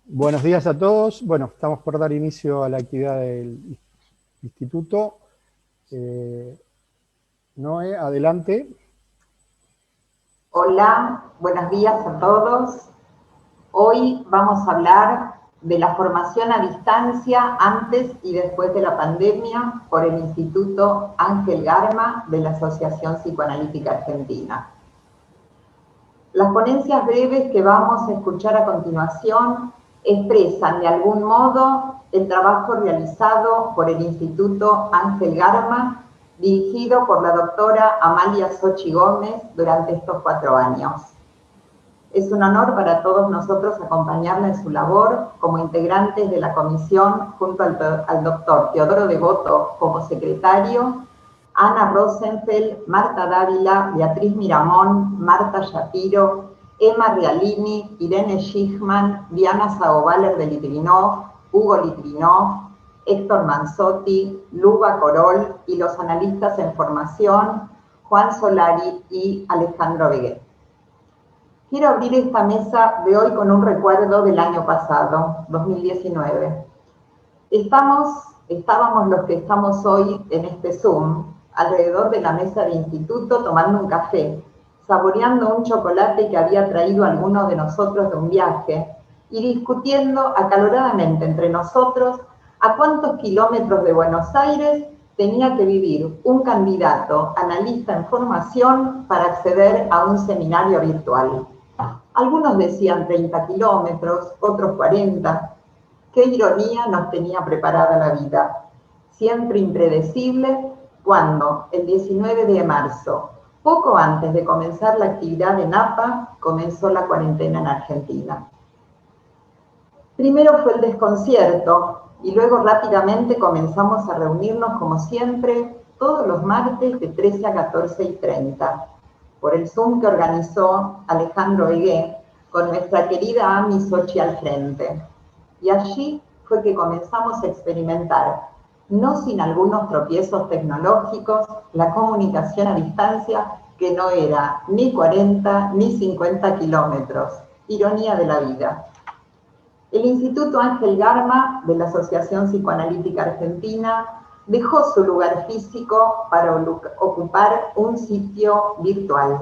Buenos días a todos. Bueno, estamos por dar inicio a la actividad del instituto. Noé, adelante. Hola, buenos días a todos. Hoy vamos a hablar de la formación a distancia antes y después de la pandemia por el Instituto Ángel Garma de la Asociación Psicoanalítica Argentina. Las ponencias breves que vamos a escuchar a continuación expresan de algún modo el trabajo realizado por el Instituto Ángel Garma, dirigido por la doctora Amalia Sochi Gómez durante estos 4 años. Es un honor para todos nosotros acompañarla en su labor como integrantes de la comisión junto al doctor Teodoro Devoto como secretario, Ana Rosenfeld, Marta Dávila, Beatriz Miramón, Marta Shapiro, Emma Realini, Irene Schichman, Diana Sagobaler de Litvinov, Hugo Litvinov, Héctor Manzotti, Luba Corol y los analistas en formación, Juan Solari y Alejandro Beguet. Quiero abrir esta mesa de hoy con un recuerdo del año pasado, 2019. Estábamos los que estamos hoy en este Zoom, alrededor de la mesa de instituto tomando un café, saboreando un chocolate que había traído alguno de nosotros de un viaje y discutiendo acaloradamente entre nosotros a cuántos kilómetros de Buenos Aires tenía que vivir un candidato analista en formación para acceder a un seminario virtual. Algunos decían 30 kilómetros, otros 40. Qué ironía nos tenía preparada la vida. Siempre impredecible cuando el 19 de marzo, poco antes de comenzar la actividad en APA, comenzó la cuarentena en Argentina. Primero fue el desconcierto y luego rápidamente comenzamos a reunirnos como siempre todos los martes de 13 a 14:30 por el Zoom que organizó Alejandro Beguet con nuestra querida Ami Sochi al frente. Y allí fue que comenzamos a experimentar, no sin algunos tropiezos tecnológicos, la comunicación a distancia que no era ni 40 ni 50 kilómetros. Ironía de la vida. El Instituto Ángel Garma de la Asociación Psicoanalítica Argentina dejó su lugar físico para ocupar un sitio virtual.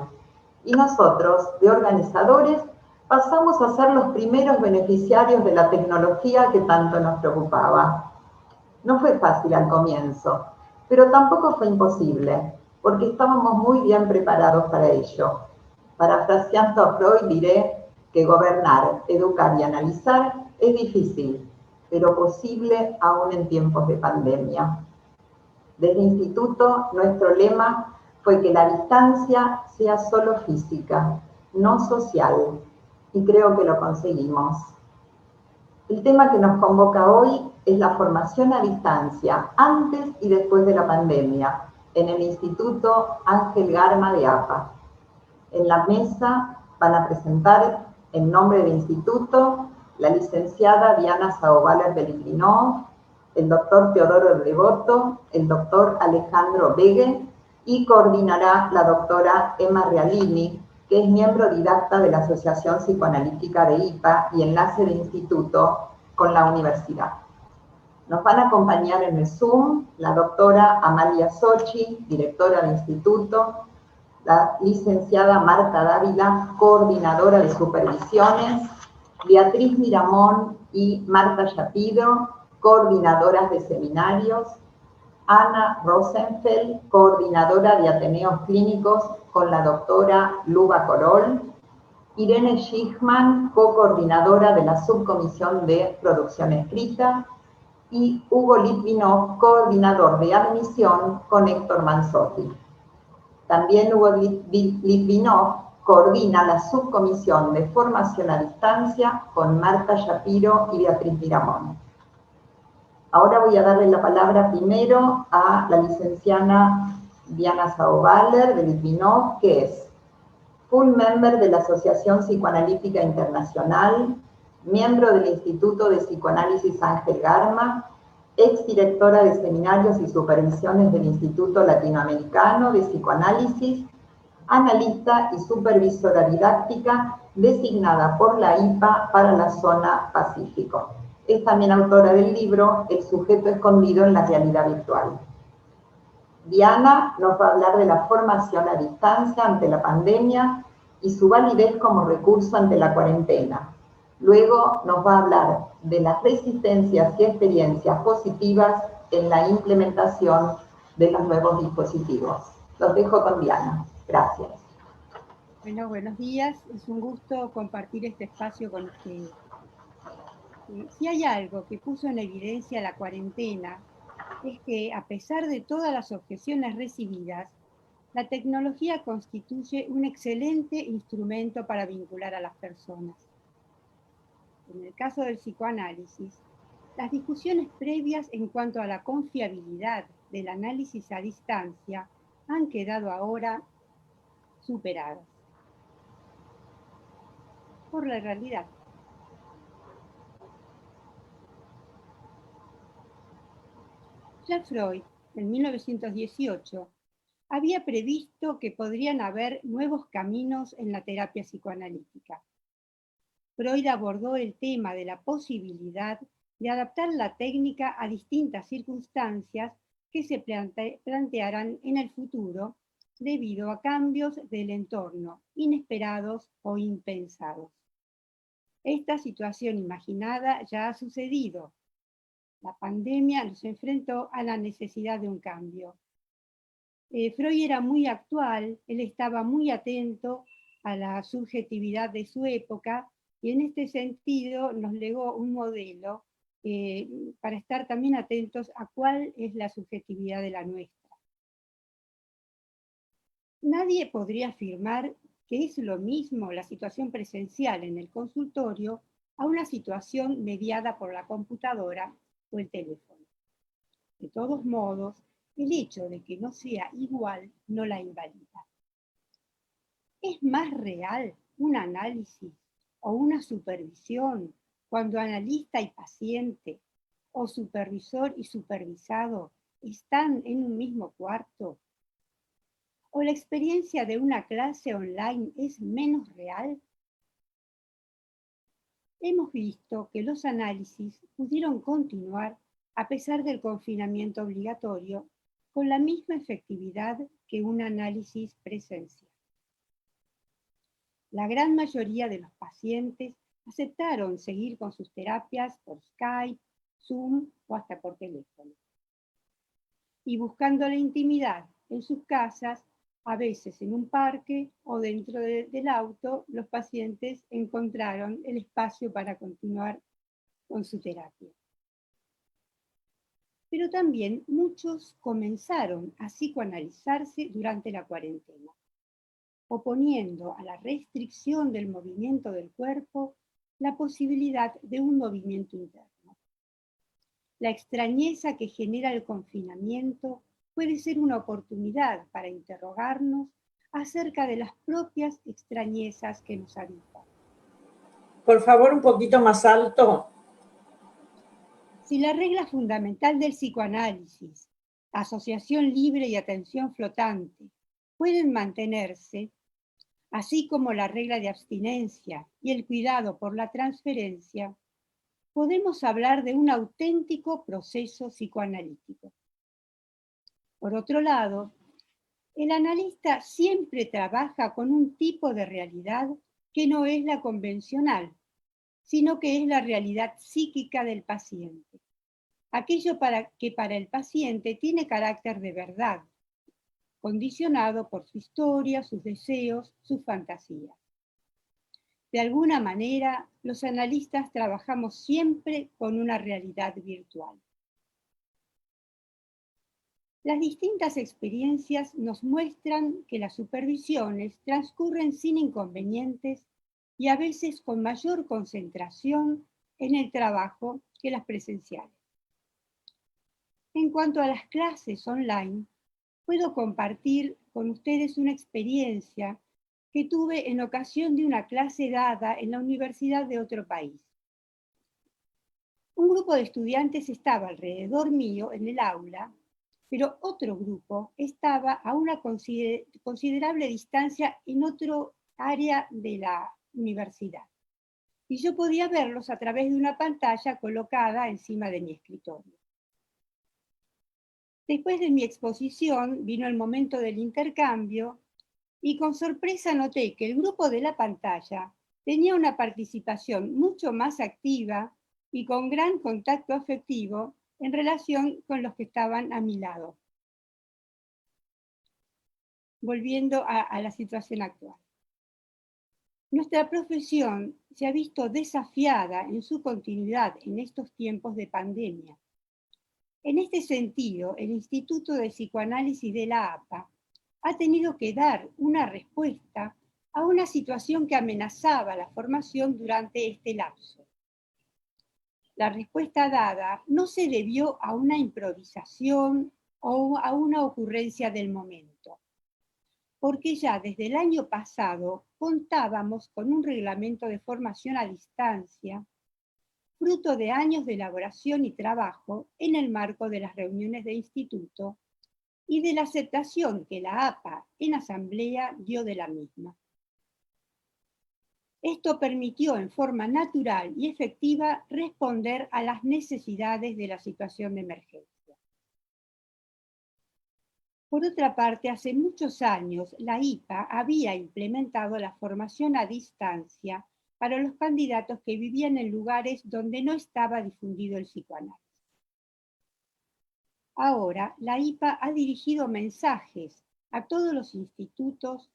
Y nosotros, de organizadores, pasamos a ser los primeros beneficiarios de la tecnología que tanto nos preocupaba. No fue fácil al comienzo, pero tampoco fue imposible, porque estábamos muy bien preparados para ello. Parafraseando a Freud, diré que gobernar, educar y analizar es difícil, pero posible aún en tiempos de pandemia. Desde el Instituto, nuestro lema fue que la distancia sea solo física, no social, y creo que lo conseguimos. El tema que nos convoca hoy es la formación a distancia, antes y después de la pandemia, en el Instituto Ángel Garma de APA. En la mesa van a presentar, en nombre del instituto, la licenciada Diana Sagobaler de Litvinov, el doctor Teodoro Devoto, el doctor Alejandro Beguet y coordinará la doctora Emma Realini, que es miembro didacta de la Asociación Psicoanalítica de IPA y enlace de instituto con la universidad. Nos van a acompañar en el Zoom la doctora Amalia Sochi, directora del instituto, la licenciada Marta Dávila, coordinadora de supervisiones, Beatriz Miramón y Marta Shapiro, coordinadoras de seminarios, Ana Rosenfeld, coordinadora de Ateneos Clínicos con la doctora Luba Corol, Irene Schichman, co-coordinadora de la Subcomisión de Producción Escrita, y Hugo Litvinov, coordinador de admisión con Héctor Manzotti. También Hugo Litvinov coordina la Subcomisión de Formación a Distancia con Marta Shapiro y Beatriz Miramón. Ahora voy a darle la palabra primero a la licenciada Diana Sagobaler de Litvinov, que es full member de la Asociación Psicoanalítica Internacional, miembro del Instituto de Psicoanálisis Ángel Garma exdirectora de seminarios y supervisiones del Instituto Latinoamericano de Psicoanálisis, analista y supervisora didáctica designada por la IPA para la zona Pacífico. Es también autora del libro El sujeto escondido en la realidad virtual. Diana nos va a hablar de la formación a distancia ante la pandemia y su validez como recurso ante la cuarentena. Luego nos va a hablar de las resistencias y experiencias positivas en la implementación de los nuevos dispositivos. Los dejo con Diana. Gracias. Bueno, buenos días. Es un gusto compartir este espacio con ustedes. Si hay algo que puso en evidencia la cuarentena, es que a pesar de todas las objeciones recibidas, la tecnología constituye un excelente instrumento para vincular a las personas. En el caso del psicoanálisis, las discusiones previas en cuanto a la confiabilidad del análisis a distancia han quedado ahora superadas por la realidad. Ya Freud, en 1918, había previsto que podrían haber nuevos caminos en la terapia psicoanalítica. Freud abordó el tema de la posibilidad de adaptar la técnica a distintas circunstancias que se plantearán en el futuro debido a cambios del entorno, inesperados o impensados. Esta situación imaginada ya ha sucedido. La pandemia nos enfrentó a la necesidad de un cambio. Freud era muy actual, él estaba muy atento a la subjetividad de su época y en este sentido nos legó un modelo para estar también atentos a cuál es la subjetividad de la nuestra. Nadie podría afirmar que es lo mismo la situación presencial en el consultorio a una situación mediada por la computadora o el teléfono. De todos modos, el hecho de que no sea igual no la invalida. ¿Es más real un análisis o una supervisión cuando analista y paciente o supervisor y supervisado están en un mismo cuarto? ¿O la experiencia de una clase online es menos real? Hemos visto que los análisis pudieron continuar a pesar del confinamiento obligatorio con la misma efectividad que un análisis presencial. La gran mayoría de los pacientes aceptaron seguir con sus terapias por Skype, Zoom o hasta por teléfono. Y buscando la intimidad en sus casas, a veces en un parque o dentro del auto, los pacientes encontraron el espacio para continuar con su terapia. Pero también muchos comenzaron a psicoanalizarse durante la cuarentena, oponiendo a la restricción del movimiento del cuerpo la posibilidad de un movimiento interno. La extrañeza que genera el confinamiento puede ser una oportunidad para interrogarnos acerca de las propias extrañezas que nos habitan. Por favor, un poquito más alto. Si la regla fundamental del psicoanálisis, asociación libre y atención flotante, pueden mantenerse, así como la regla de abstinencia y el cuidado por la transferencia, podemos hablar de un auténtico proceso psicoanalítico. Por otro lado, el analista siempre trabaja con un tipo de realidad que no es la convencional, sino que es la realidad psíquica del paciente. Aquello que para el paciente tiene carácter de verdad, condicionado por su historia, sus deseos, sus fantasías. De alguna manera, los analistas trabajamos siempre con una realidad virtual. Las distintas experiencias nos muestran que las supervisiones transcurren sin inconvenientes y a veces con mayor concentración en el trabajo que las presenciales. En cuanto a las clases online, puedo compartir con ustedes una experiencia que tuve en ocasión de una clase dada en la universidad de otro país. Un grupo de estudiantes estaba alrededor mío en el aula, pero otro grupo estaba a una considerable distancia en otro área de la universidad. Y yo podía verlos a través de una pantalla colocada encima de mi escritorio. Después de mi exposición vino el momento del intercambio y con sorpresa noté que el grupo de la pantalla tenía una participación mucho más activa y con gran contacto afectivo en relación con los que estaban a mi lado. Volviendo a la situación actual. Nuestra profesión se ha visto desafiada en su continuidad en estos tiempos de pandemia. En este sentido, el Instituto de Psicoanálisis de la APA ha tenido que dar una respuesta a una situación que amenazaba la formación durante este lapso. La respuesta dada no se debió a una improvisación o a una ocurrencia del momento, porque ya desde el año pasado contábamos con un reglamento de formación a distancia, fruto de años de elaboración y trabajo en el marco de las reuniones de instituto y de la aceptación que la APA en asamblea dio de la misma. Esto permitió en forma natural y efectiva responder a las necesidades de la situación de emergencia. Por otra parte, hace muchos años la IPA había implementado la formación a distancia para los candidatos que vivían en lugares donde no estaba difundido el psicoanálisis. Ahora, la IPA ha dirigido mensajes a todos los institutos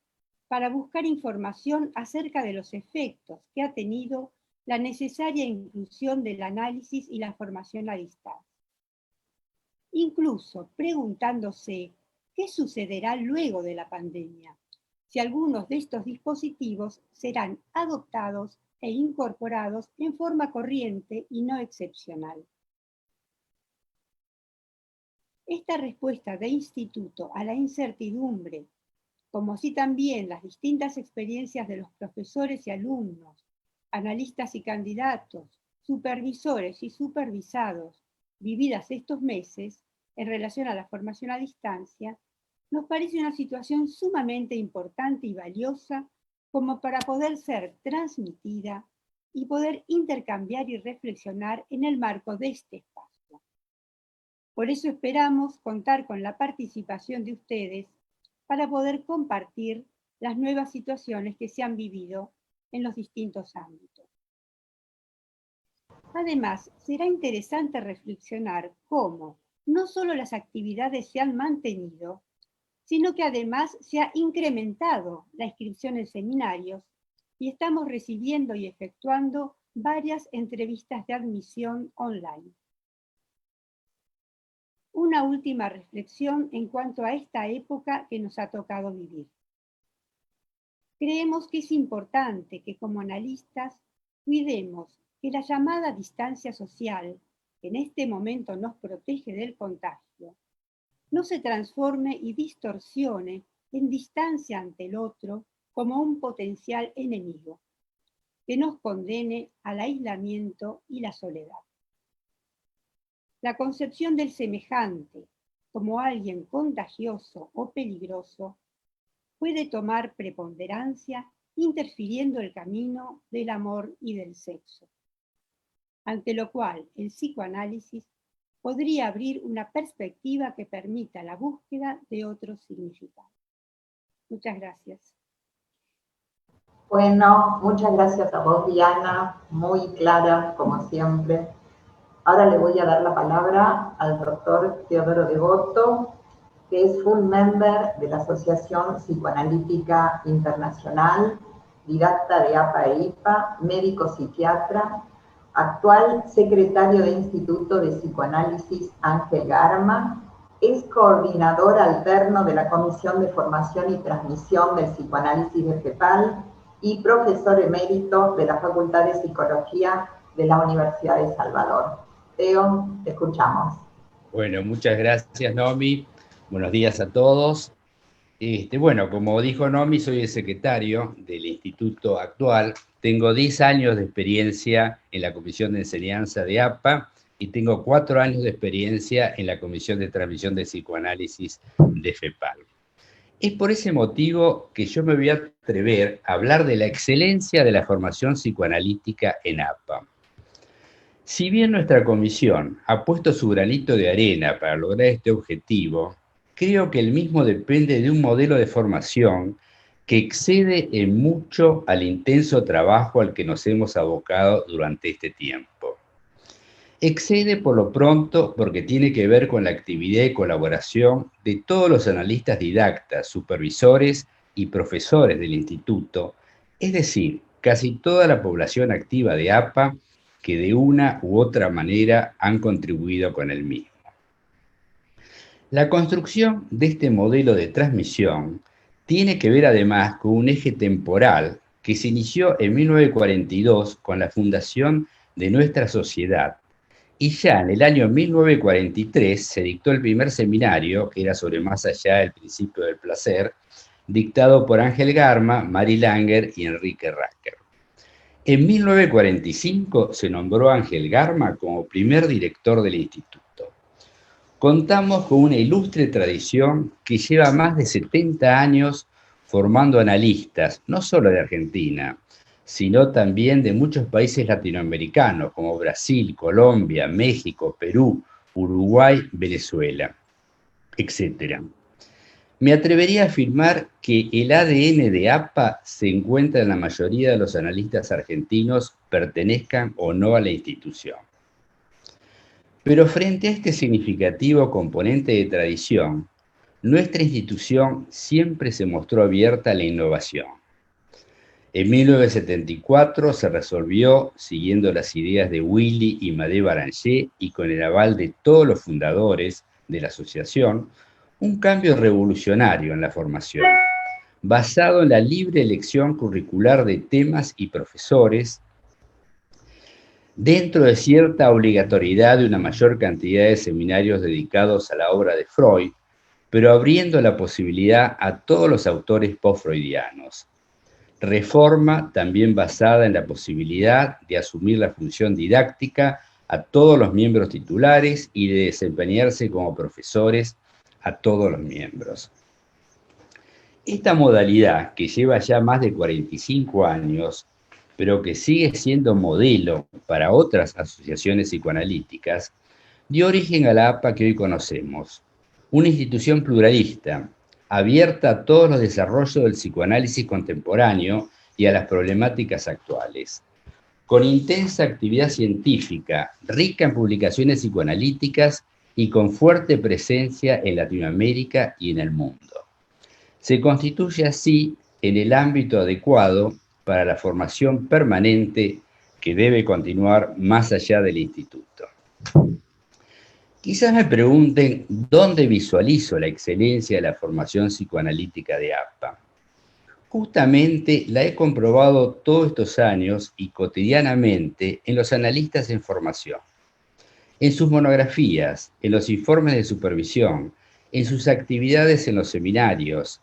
para buscar información acerca de los efectos que ha tenido la necesaria inclusión del análisis y la formación a distancia. Incluso preguntándose qué sucederá luego de la pandemia, si algunos de estos dispositivos serán adoptados e incorporados en forma corriente y no excepcional. Esta respuesta de instituto a la incertidumbre, como así también las distintas experiencias de los profesores y alumnos, analistas y candidatos, supervisores y supervisados, vividas estos meses en relación a la formación a distancia, nos parece una situación sumamente importante y valiosa como para poder ser transmitida y poder intercambiar y reflexionar en el marco de este espacio. Por eso esperamos contar con la participación de ustedes para poder compartir las nuevas situaciones que se han vivido en los distintos ámbitos. Además, será interesante reflexionar cómo no solo las actividades se han mantenido, sino que además se ha incrementado la inscripción en seminarios y estamos recibiendo y efectuando varias entrevistas de admisión online. Una última reflexión en cuanto a esta época que nos ha tocado vivir. Creemos que es importante que como analistas cuidemos que la llamada distancia social, que en este momento nos protege del contagio, no se transforme y distorsione en distancia ante el otro como un potencial enemigo, que nos condene al aislamiento y la soledad. La concepción del semejante como alguien contagioso o peligroso puede tomar preponderancia interfiriendo el camino del amor y del sexo, ante lo cual el psicoanálisis podría abrir una perspectiva que permita la búsqueda de otros significados. Muchas gracias. Bueno, muchas gracias a vos, Diana, muy clara, como siempre. Ahora le voy a dar la palabra al doctor Teodoro Devoto, que es full member de la Asociación Psicoanalítica Internacional, didacta de APA e IPA, médico psiquiatra, actual secretario de Instituto de Psicoanálisis Ángel Garma, es coordinador alterno de la Comisión de Formación y Transmisión del Psicoanálisis de FEPAL y profesor emérito de la Facultad de Psicología de la Universidad de Salvador. Teo, te escuchamos. Bueno, muchas gracias, Nomi. Buenos días a todos. Bueno, como dijo Nomi, soy el secretario del instituto actual. Tengo 10 años de experiencia en la Comisión de Enseñanza de APA y tengo 4 años de experiencia en la Comisión de Transmisión de Psicoanálisis de FEPAL. Es por ese motivo que yo me voy a atrever a hablar de la excelencia de la formación psicoanalítica en APA. Si bien nuestra comisión ha puesto su granito de arena para lograr este objetivo, creo que el mismo depende de un modelo de formación que excede en mucho al intenso trabajo al que nos hemos abocado durante este tiempo. Excede por lo pronto porque tiene que ver con la actividad y colaboración de todos los analistas didactas, supervisores y profesores del instituto, es decir, casi toda la población activa de APA que de una u otra manera han contribuido con el mismo. La construcción de este modelo de transmisión tiene que ver además con un eje temporal que se inició en 1942 con la fundación de nuestra sociedad, y ya en el año 1943 se dictó el primer seminario, que era sobre más allá del principio del placer, dictado por Ángel Garma, Mary Langer y Enrique Racker. En 1945 se nombró a Ángel Garma como primer director del instituto. Contamos con una ilustre tradición que lleva más de 70 años formando analistas, no solo de Argentina, sino también de muchos países latinoamericanos, como Brasil, Colombia, México, Perú, Uruguay, Venezuela, etc. Me atrevería a afirmar que el ADN de APA se encuentra en la mayoría de los analistas argentinos, pertenezcan o no a la institución. Pero frente a este significativo componente de tradición, nuestra institución siempre se mostró abierta a la innovación. En 1974 se resolvió, siguiendo las ideas de Willy y Madé Baranger y con el aval de todos los fundadores de la asociación, un cambio revolucionario en la formación, basado en la libre elección curricular de temas y profesores, dentro de cierta obligatoriedad de una mayor cantidad de seminarios dedicados a la obra de Freud, pero abriendo la posibilidad a todos los autores post-freudianos. Reforma también basada en la posibilidad de asumir la función didáctica a todos los miembros titulares y de desempeñarse como profesores a todos los miembros. Esta modalidad, que lleva ya más de 45 años, pero que sigue siendo modelo para otras asociaciones psicoanalíticas, dio origen a la APA que hoy conocemos, una institución pluralista, abierta a todos los desarrollos del psicoanálisis contemporáneo y a las problemáticas actuales, con intensa actividad científica, rica en publicaciones psicoanalíticas y con fuerte presencia en Latinoamérica y en el mundo. Se constituye así en el ámbito adecuado para la formación permanente que debe continuar más allá del instituto. Quizás me pregunten dónde visualizo la excelencia de la formación psicoanalítica de APA. Justamente la he comprobado todos estos años y cotidianamente en los analistas en formación, en sus monografías, en los informes de supervisión, en sus actividades en los seminarios,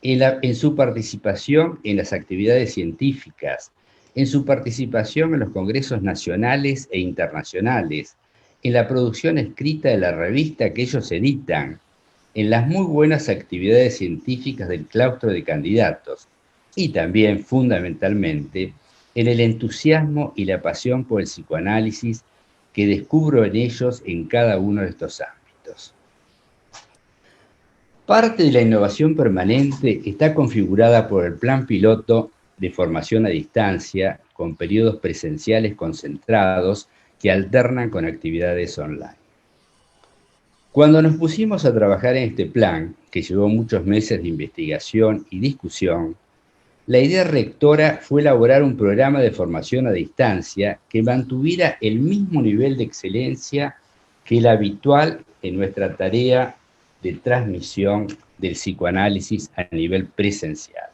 en su participación en las actividades científicas, en su participación en los congresos nacionales e internacionales, en la producción escrita de la revista que ellos editan, en las muy buenas actividades científicas del claustro de candidatos y también, fundamentalmente, en el entusiasmo y la pasión por el psicoanálisis que descubro en ellos en cada uno de estos ámbitos. Parte de la innovación permanente está configurada por el plan piloto de formación a distancia con periodos presenciales concentrados que alternan con actividades online. Cuando nos pusimos a trabajar en este plan, que llevó muchos meses de investigación y discusión, la idea rectora fue elaborar un programa de formación a distancia que mantuviera el mismo nivel de excelencia que el habitual en nuestra tarea de transmisión del psicoanálisis a nivel presencial.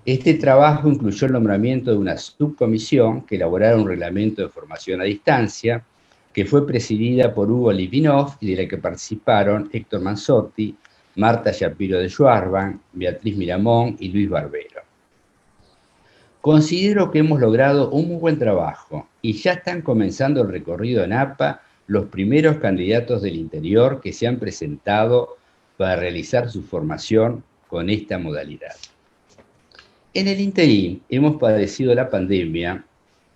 Este trabajo incluyó el nombramiento de una subcomisión que elaborara un reglamento de formación a distancia, que fue presidida por Hugo Livinov y de la que participaron Héctor Manzotti, Marta Shapiro de Schwarban, Beatriz Miramón y Luis Barbero. Considero que hemos logrado un muy buen trabajo y ya están comenzando el recorrido en APA los primeros candidatos del interior que se han presentado para realizar su formación con esta modalidad. En el interín hemos padecido la pandemia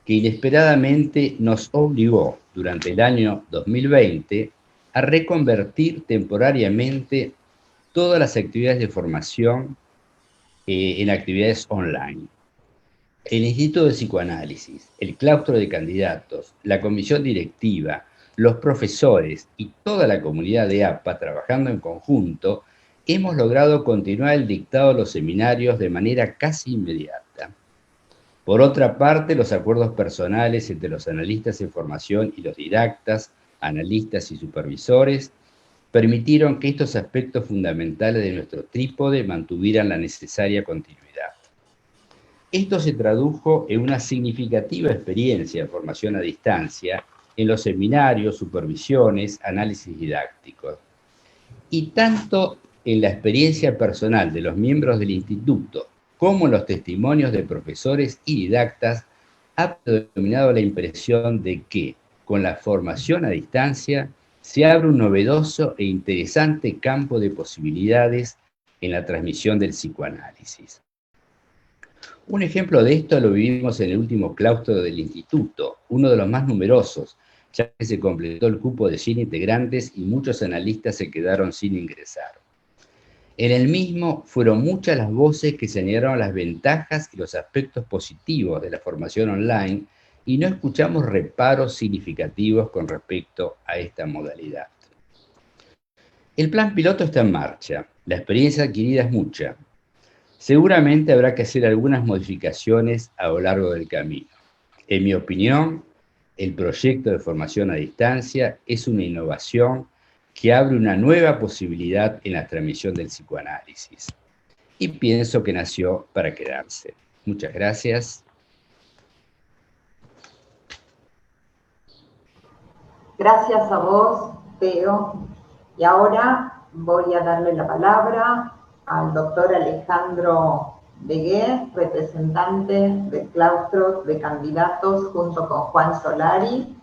que inesperadamente nos obligó durante el año 2020 a reconvertir temporariamente todas las actividades de formación en actividades online. El Instituto de Psicoanálisis, el claustro de candidatos, la comisión directiva, los profesores y toda la comunidad de APA trabajando en conjunto, hemos logrado continuar el dictado de los seminarios de manera casi inmediata. Por otra parte, los acuerdos personales entre los analistas en formación y los didactas, analistas y supervisores permitieron que estos aspectos fundamentales de nuestro trípode mantuvieran la necesaria continuidad. Esto se tradujo en una significativa experiencia de formación a distancia en los seminarios, supervisiones, análisis didácticos. Y tanto en la experiencia personal de los miembros del instituto como en los testimonios de profesores y didactas ha predominado la impresión de que, con la formación a distancia, se abre un novedoso e interesante campo de posibilidades en la transmisión del psicoanálisis. Un ejemplo de esto lo vivimos en el último claustro del instituto, uno de los más numerosos, ya que se completó el cupo de 100 integrantes y muchos analistas se quedaron sin ingresar. En el mismo fueron muchas las voces que señalaron las ventajas y los aspectos positivos de la formación online y no escuchamos reparos significativos con respecto a esta modalidad. El plan piloto está en marcha, la experiencia adquirida es mucha. Seguramente habrá que hacer algunas modificaciones a lo largo del camino. En mi opinión, el proyecto de formación a distancia es una innovación que abre una nueva posibilidad en la transmisión del psicoanálisis. Y pienso que nació para quedarse. Muchas gracias. Gracias a vos, Teo. Y ahora voy a darle la palabra al doctor Alejandro Begué, representante del claustro de candidatos junto con Juan Solari.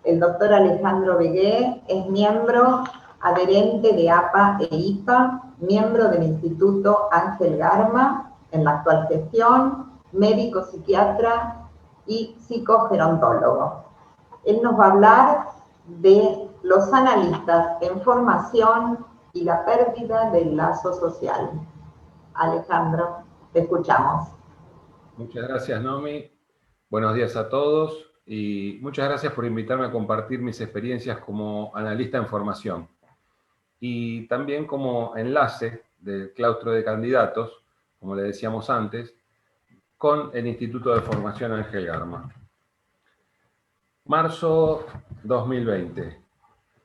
El doctor Alejandro Begué es miembro adherente de APA e IPA, miembro del Instituto Ángel Garma en la actual gestión, médico psiquiatra y psicogerontólogo. Él nos va a hablar de los analistas en formación y la pérdida del lazo social. Alejandro, te escuchamos. Muchas gracias, Nomi. Buenos días a todos y muchas gracias por invitarme a compartir mis experiencias como analista en formación y también como enlace del claustro de candidatos, como le decíamos antes, con el Instituto de Formación Ángel Garma. Marzo 2020.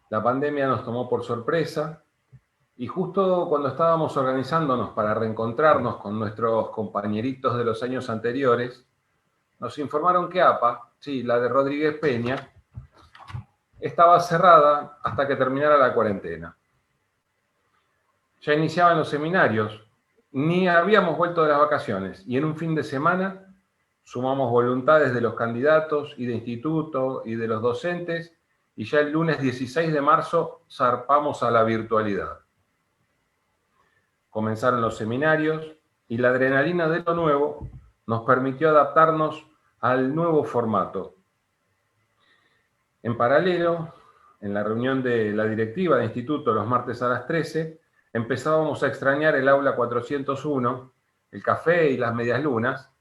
La pandemia nos tomó por sorpresa y justo cuando estábamos organizándonos para reencontrarnos con nuestros compañeritos de los años anteriores, nos informaron que APA, sí, la de Rodríguez Peña, estaba cerrada hasta que terminara la cuarentena. Ya iniciaban los seminarios, ni habíamos vuelto de las vacaciones, y en un fin de semana sumamos voluntades de los candidatos y de instituto y de los docentes, y ya el lunes 16 de marzo zarpamos a la virtualidad. Comenzaron los seminarios y la adrenalina de lo nuevo nos permitió adaptarnos al nuevo formato. En paralelo, en la reunión de la directiva de instituto los martes a las 13, empezábamos a extrañar el aula 401, el café y las medias lunas,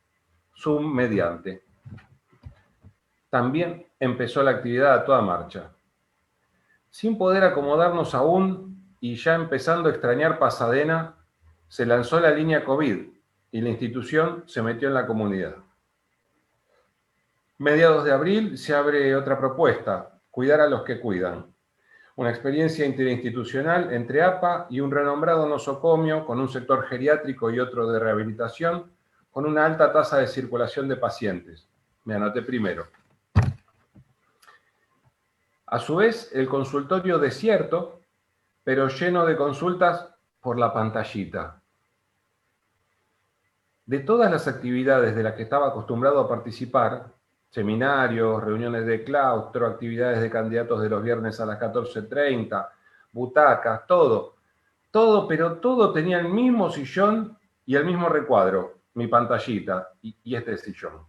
Zoom mediante. También empezó la actividad a toda marcha. Sin poder acomodarnos aún y ya empezando a extrañar Pasadena, se lanzó la línea COVID y la institución se metió en la comunidad. Mediados de abril se abre otra propuesta, Cuidar a los que cuidan. Una experiencia interinstitucional entre APA y un renombrado nosocomio con un sector geriátrico y otro de rehabilitación, con una alta tasa de circulación de pacientes. Me anoté primero. A su vez, el consultorio desierto, pero lleno de consultas por la pantallita. De todas las actividades de las que estaba acostumbrado a participar, seminarios, reuniones de claustro, actividades de candidatos de los viernes a las 14:30, butacas, todo, pero todo tenía el mismo sillón y el mismo recuadro, mi pantallita y este sillón.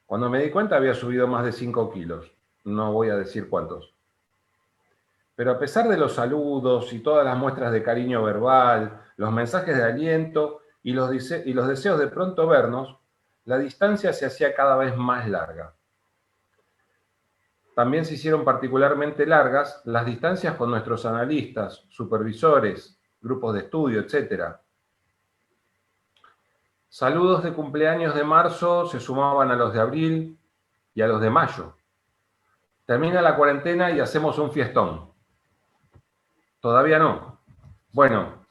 Cuando me di cuenta había subido más de 5 kilos, no voy a decir cuántos. Pero a pesar de los saludos y todas las muestras de cariño verbal, los mensajes de aliento y los deseos de pronto vernos, la distancia se hacía cada vez más larga. También se hicieron particularmente largas las distancias con nuestros analistas, supervisores, grupos de estudio, etc. Saludos de cumpleaños de marzo se sumaban a los de abril y a los de mayo. Termina la cuarentena y hacemos un fiestón. Todavía no. Bueno,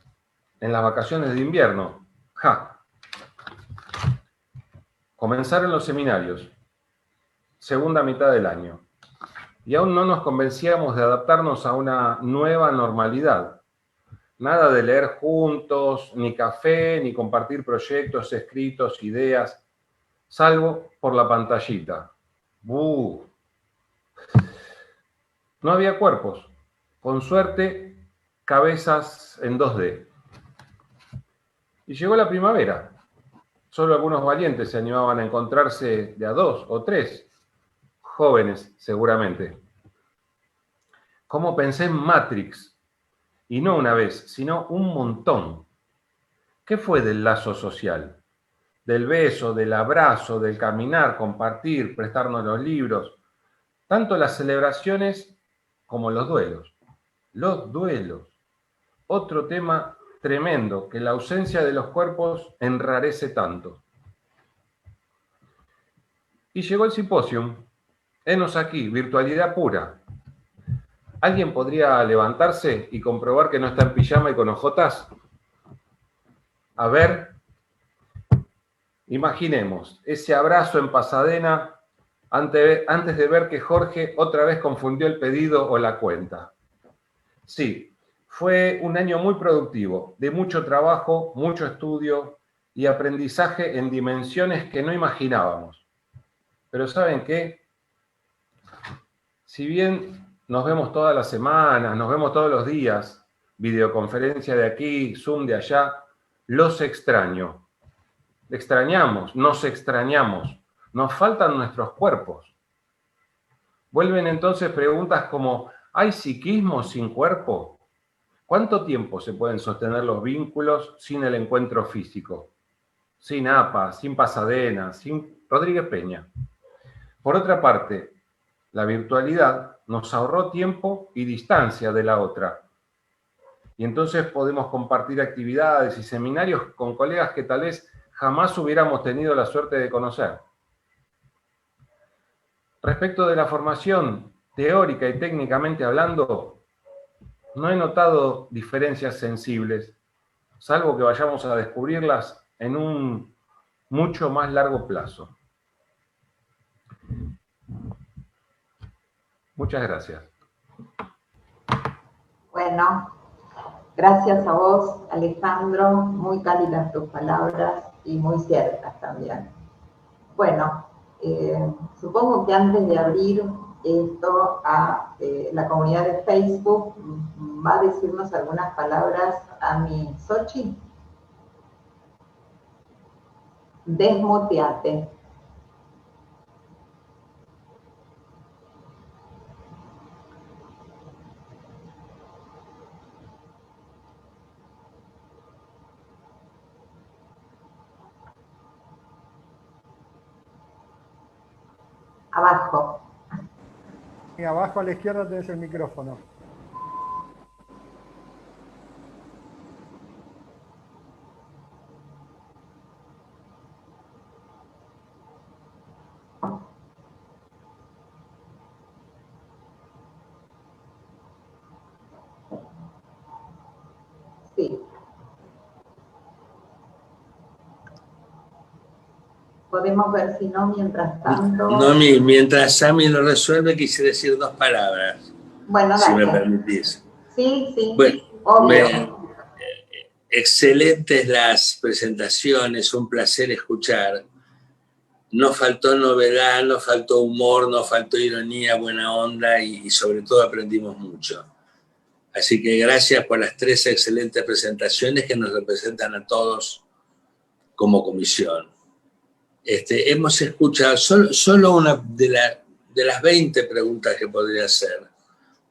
en las vacaciones de invierno. ¡Ja! Comenzaron los seminarios. Segunda mitad del año. Y aún no nos convencíamos de adaptarnos a una nueva normalidad. Nada de leer juntos, ni café, ni compartir proyectos, escritos, ideas, salvo por la pantallita. ¡Buh! No había cuerpos. Con suerte, cabezas en 2D. Y llegó la primavera. Solo algunos valientes se animaban a encontrarse de a 2 o 3. Jóvenes, seguramente. Como pensé en Matrix, y no una vez, sino un montón. ¿Qué fue del lazo social? Del beso, del abrazo, del caminar, compartir, prestarnos los libros. Tanto las celebraciones como los duelos. Los duelos. Otro tema tremendo, que la ausencia de los cuerpos enrarece tanto. Y llegó el simposium. Henos aquí, virtualidad pura. ¿Alguien podría levantarse y comprobar que no está en pijama y con ojotas? A ver, imaginemos ese abrazo en Pasadena antes de ver que Jorge otra vez confundió el pedido o la cuenta. Sí, fue un año muy productivo, de mucho trabajo, mucho estudio y aprendizaje en dimensiones que no imaginábamos. Pero ¿saben qué? Si bien nos vemos todas las semanas, nos vemos todos los días, videoconferencia de aquí, Zoom de allá, los extraño. Extrañamos, nos faltan nuestros cuerpos. Vuelven entonces preguntas como, ¿hay psiquismo sin cuerpo? ¿Cuánto tiempo se pueden sostener los vínculos sin el encuentro físico? Sin APA, sin Pasadena, sin Rodríguez Peña. Por otra parte, la virtualidad nos ahorró tiempo y distancia de la otra. Y entonces podemos compartir actividades y seminarios con colegas que tal vez jamás hubiéramos tenido la suerte de conocer. Respecto de la formación teórica y técnicamente hablando, no he notado diferencias sensibles, salvo que vayamos a descubrirlas en un mucho más largo plazo. Muchas gracias. Bueno, gracias a vos, Alejandro. Muy cálidas tus palabras y muy ciertas también. Bueno, supongo que antes de abrir esto a la comunidad de Facebook, va a decirnos algunas palabras a mi Xochitl. Desmuteate. Abajo. Y abajo a la izquierda tenés el micrófono. Sí. Podemos ver si no, mientras tanto... No, mientras Sami lo resuelve, quise decir 2 palabras. Bueno, si dale. me permitís. Sí, sí. Bueno, Obvio. Excelentes las presentaciones, un placer escuchar. No faltó novedad, no faltó humor, no faltó ironía, buena onda y sobre todo aprendimos mucho. Así que gracias por las 3 excelentes presentaciones que nos representan a todos como comisión. Hemos escuchado solo una de las 20 preguntas que podría hacer.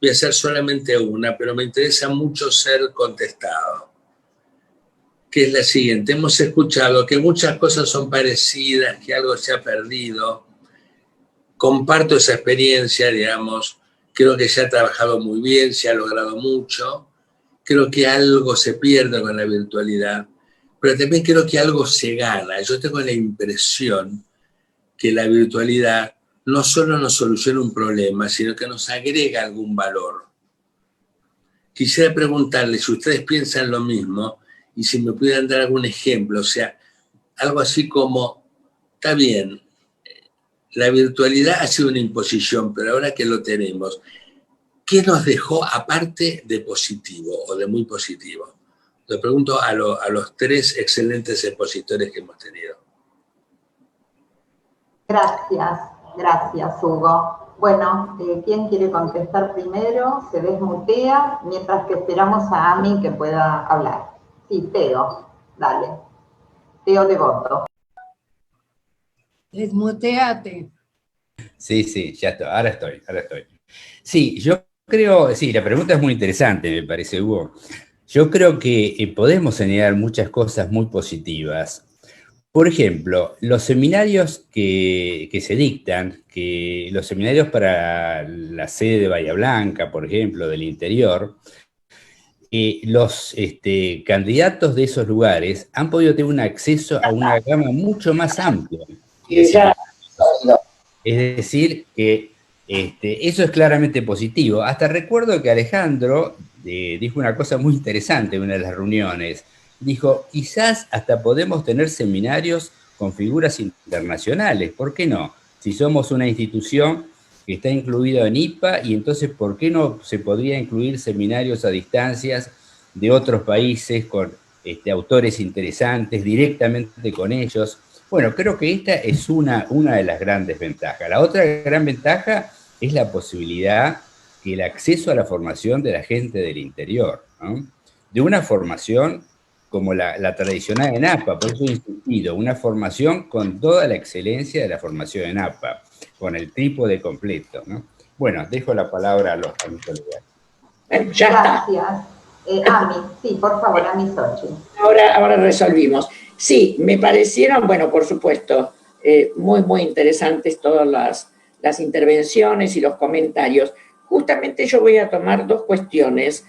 Voy a hacer solamente una, pero me interesa mucho ser contestado, que es la siguiente. Hemos escuchado que muchas cosas son parecidas, que algo se ha perdido. Comparto esa experiencia, digamos. Creo que se ha trabajado muy bien, se ha logrado mucho. Creo que algo se pierde con la virtualidad, pero también creo que algo se gana. Yo tengo la impresión que la virtualidad no solo nos soluciona un problema, sino que nos agrega algún valor. Quisiera preguntarles si ustedes piensan lo mismo y si me pudieran dar algún ejemplo, o sea, algo así como, está bien, la virtualidad ha sido una imposición, pero ahora que lo tenemos, ¿qué nos dejó aparte de positivo o de muy positivo? Le pregunto a los 3 excelentes expositores que hemos tenido. Gracias, Hugo. Bueno, ¿quién quiere contestar primero? Se desmutea, mientras que esperamos a Ami que pueda hablar. Sí, Teo, dale. Teo Devoto. Desmuteate. Sí, ya estoy, ahora estoy. Sí, yo creo, sí, la pregunta es muy interesante, me parece, Hugo. Yo creo que podemos señalar muchas cosas muy positivas. Por ejemplo, los seminarios que se dictan, que los seminarios para la sede de Bahía Blanca, por ejemplo, del interior, los candidatos de esos lugares han podido tener un acceso a una gama mucho más amplia. Es decir, que eso es claramente positivo. Hasta recuerdo que Alejandro dijo una cosa muy interesante en una de las reuniones. Dijo, quizás hasta podemos tener seminarios con figuras internacionales. ¿Por qué no? Si somos una institución que está incluida en IPA, y entonces, ¿por qué no se podría incluir seminarios a distancias de otros países con autores interesantes, directamente con ellos? Bueno, creo que esta es una de las grandes ventajas. La otra gran ventaja es la posibilidad que el acceso a la formación de la gente del interior, ¿no? De una formación como la tradicional en APA, por eso he insistido, una formación con toda la excelencia de la formación en APA, con el trípode completo, ¿no? Bueno, dejo la palabra a mis colegas. Gracias. Ami, sí, por favor, Ami Sochi. Ahora resolvimos. Sí, me parecieron, bueno, por supuesto, muy interesantes todas las intervenciones y los comentarios. Justamente yo voy a tomar 2 cuestiones.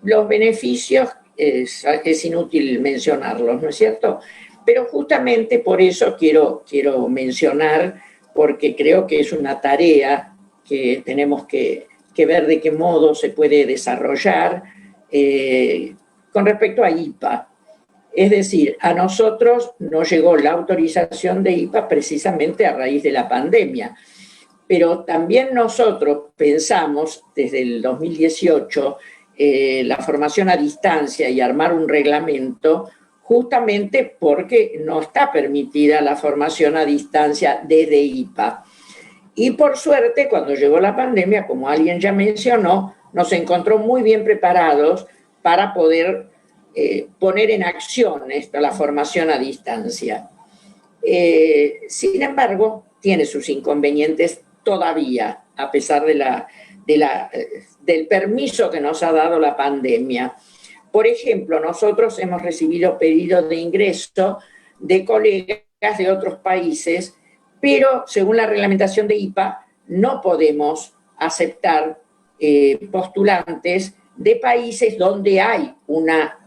Los beneficios es inútil mencionarlos, ¿no es cierto? Pero justamente por eso quiero mencionar, porque creo que es una tarea que tenemos que ver de qué modo se puede desarrollar con respecto a IPA. Es decir, a nosotros nos llegó la autorización de IPA precisamente a raíz de la pandemia, pero también nosotros pensamos desde el 2018 la formación a distancia y armar un reglamento justamente porque no está permitida la formación a distancia desde IPA. Y por suerte, cuando llegó la pandemia, como alguien ya mencionó, nos encontró muy bien preparados para poder poner en acción la formación a distancia. Sin embargo, tiene sus inconvenientes todavía, a pesar del permiso que nos ha dado la pandemia. Por ejemplo, nosotros hemos recibido pedidos de ingreso de colegas de otros países, pero según la reglamentación de IPA no podemos aceptar postulantes de países donde hay una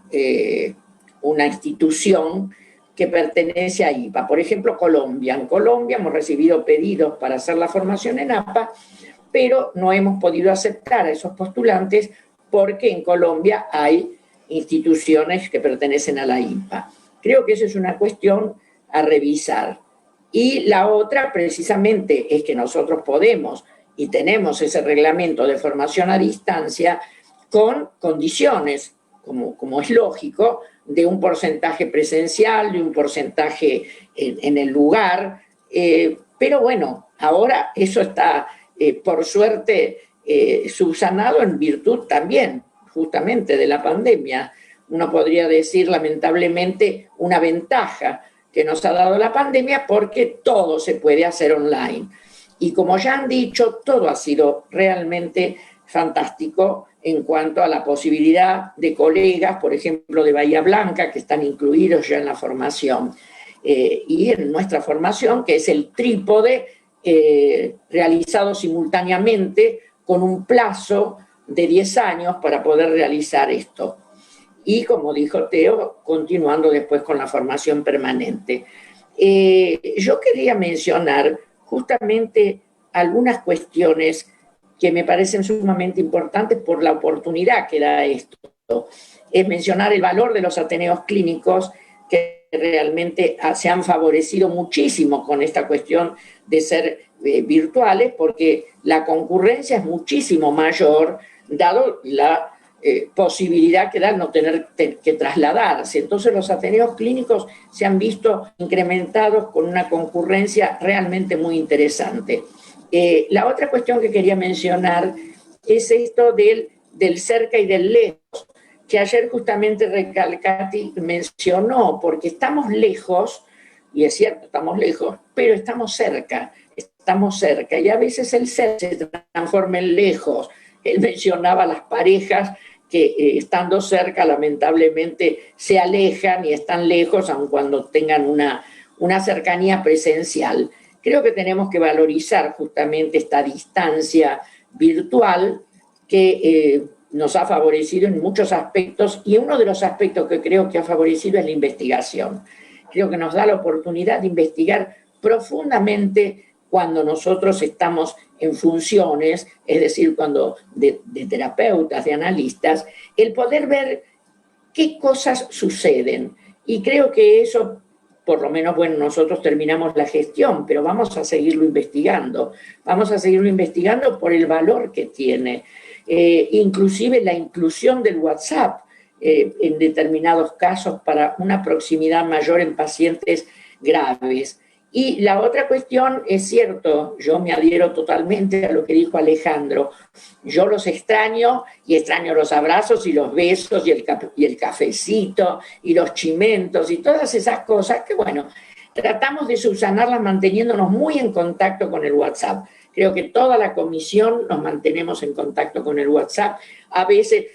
institución que pertenece a IPA. Por ejemplo, Colombia. En Colombia hemos recibido pedidos para hacer la formación en APA, pero no hemos podido aceptar a esos postulantes porque en Colombia hay instituciones que pertenecen a la IPA. Creo que esa es una cuestión a revisar. Y la otra, precisamente, es que nosotros podemos y tenemos ese reglamento de formación a distancia con condiciones, como es lógico, de un porcentaje presencial, de un porcentaje en el lugar, pero bueno, ahora eso está, por suerte, subsanado en virtud también, justamente, de la pandemia. Uno podría decir, lamentablemente, una ventaja que nos ha dado la pandemia porque todo se puede hacer online. Y como ya han dicho, todo ha sido realmente fantástico en cuanto a la posibilidad de colegas, por ejemplo, de Bahía Blanca, que están incluidos ya en la formación, y en nuestra formación, que es el trípode realizado simultáneamente con un plazo de 10 años para poder realizar esto. Y como dijo Teo, continuando después con la formación permanente. Yo quería mencionar justamente algunas cuestiones que me parecen sumamente importantes por la oportunidad que da esto. Es mencionar el valor de los ateneos clínicos, que realmente se han favorecido muchísimo con esta cuestión de ser virtuales, porque la concurrencia es muchísimo mayor, dado la posibilidad que da no tener que trasladarse. Entonces los ateneos clínicos se han visto incrementados con una concurrencia realmente muy interesante. La otra cuestión que quería mencionar es esto del cerca y del lejos, que ayer justamente Recalcati mencionó, porque estamos lejos, y es cierto, estamos lejos, pero estamos cerca, y a veces el cerca se transforma en lejos. Él mencionaba las parejas que estando cerca lamentablemente se alejan y están lejos, aun cuando tengan una cercanía presencial. Creo que tenemos que valorizar justamente esta distancia virtual que nos ha favorecido en muchos aspectos, y uno de los aspectos que creo que ha favorecido es la investigación. Creo que nos da la oportunidad de investigar profundamente cuando nosotros estamos en funciones, es decir, cuando de terapeutas, de analistas, el poder ver qué cosas suceden. Y creo que eso, por lo menos, bueno, nosotros terminamos la gestión, pero vamos a seguirlo investigando. Vamos a seguirlo investigando por el valor que tiene. Inclusive la inclusión del WhatsApp en determinados casos para una proximidad mayor en pacientes graves. Y la otra cuestión, es cierto, yo me adhiero totalmente a lo que dijo Alejandro. Yo los extraño, y extraño los abrazos y los besos y el cafecito y los chimentos y todas esas cosas que, bueno, tratamos de subsanarlas manteniéndonos muy en contacto con el WhatsApp. Creo que toda la comisión nos mantenemos en contacto con el WhatsApp, a veces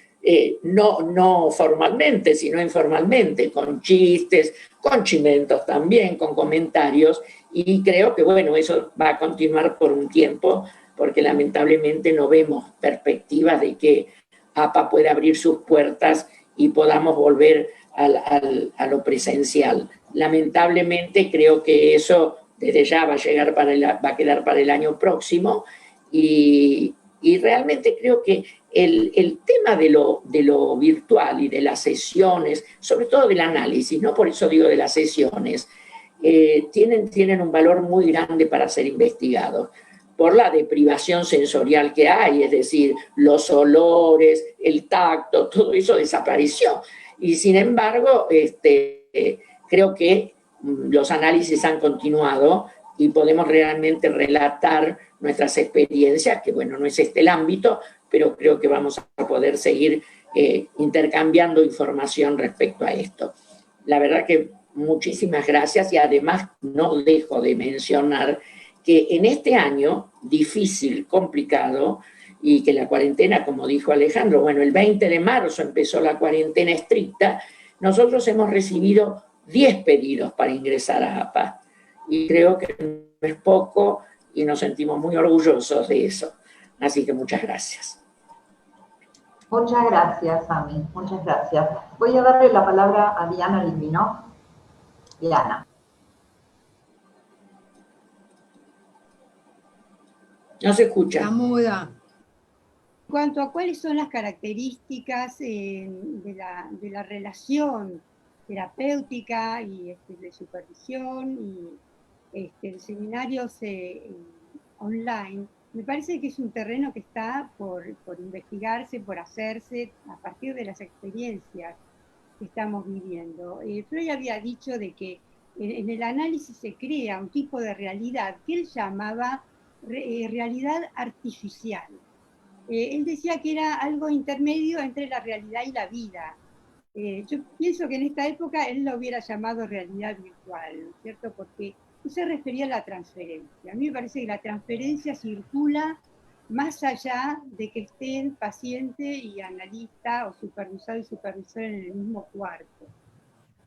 no formalmente, sino informalmente, con chistes, con chimentos también, con comentarios, y creo que, bueno, eso va a continuar por un tiempo, porque lamentablemente no vemos perspectivas de que APA pueda abrir sus puertas y podamos volver a lo presencial. Lamentablemente creo que eso desde ya va a quedar para el año próximo, y realmente creo que el tema de lo virtual y de las sesiones, sobre todo del análisis, no por eso digo de las sesiones, tienen un valor muy grande para ser investigados por la deprivación sensorial que hay, es decir, los olores, el tacto, todo eso desapareció. Y sin embargo, creo que los análisis han continuado y podemos realmente relatar nuestras experiencias, que bueno, no es este el ámbito, pero creo que vamos a poder seguir intercambiando información respecto a esto. La verdad que muchísimas gracias, y además no dejo de mencionar que en este año difícil, complicado, y que la cuarentena, como dijo Alejandro, bueno, el 20 de marzo empezó la cuarentena estricta, nosotros hemos recibido 10 pedidos para ingresar a APA, y creo que no es poco, y nos sentimos muy orgullosos de eso. Así que muchas gracias. Muchas gracias, Ami, muchas gracias. Voy a darle la palabra a Diana Litvínov. Diana. No se escucha. Está muda. En cuanto a cuáles son las características de la relación terapéutica y de supervisión y el seminarios online, Me parece que es un terreno que está por investigarse, por hacerse a partir de las experiencias que estamos viviendo. Freud había dicho de que en el análisis se crea un tipo de realidad que él llamaba realidad artificial. Él decía que era algo intermedio entre la realidad y la vida. Yo pienso que en esta época él lo hubiera llamado realidad virtual, ¿no es cierto? Porque no se refería a la transferencia. A mí me parece que la transferencia circula más allá de que estén paciente y analista o supervisor y supervisor en el mismo cuarto.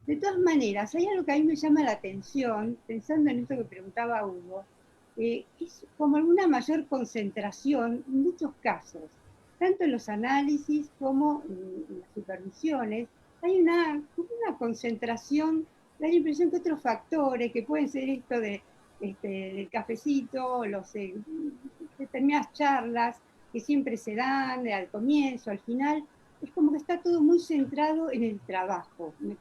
De todas maneras, hay algo que a mí me llama la atención, pensando en esto que preguntaba Hugo, es como alguna mayor concentración en muchos casos, tanto en los análisis como en las supervisiones, hay una concentración, da la impresión que otros factores, que pueden ser esto del cafecito, determinadas charlas que siempre se dan al comienzo, al final, es como que está todo muy centrado en el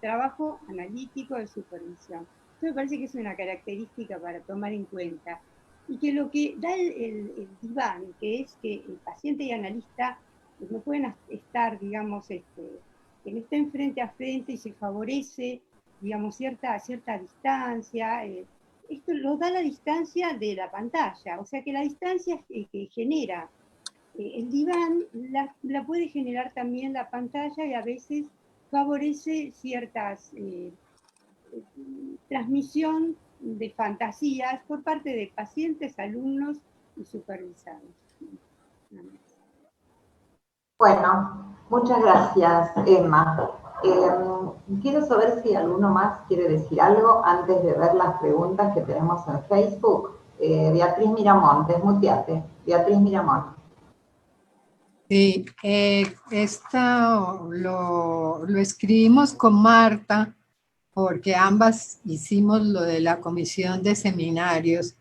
trabajo analítico de supervisión. Eso me parece que es una característica para tomar en cuenta. Y que lo que da el diván, que es que el paciente y analista no pueden estar, digamos, que no estén frente a frente y se favorece, digamos, cierta distancia. Esto lo da la distancia de la pantalla, o sea que la distancia que genera el diván la puede generar también la pantalla y a veces favorece ciertas transmisión de fantasías por parte de pacientes, alumnos y supervisados. Bueno, muchas gracias, Emma. Quiero saber si alguno más quiere decir algo antes de ver las preguntas que tenemos en Facebook. Beatriz Miramón, desmuteate. Beatriz Miramón. Sí, esto lo escribimos con Marta porque ambas hicimos lo de la comisión de seminarios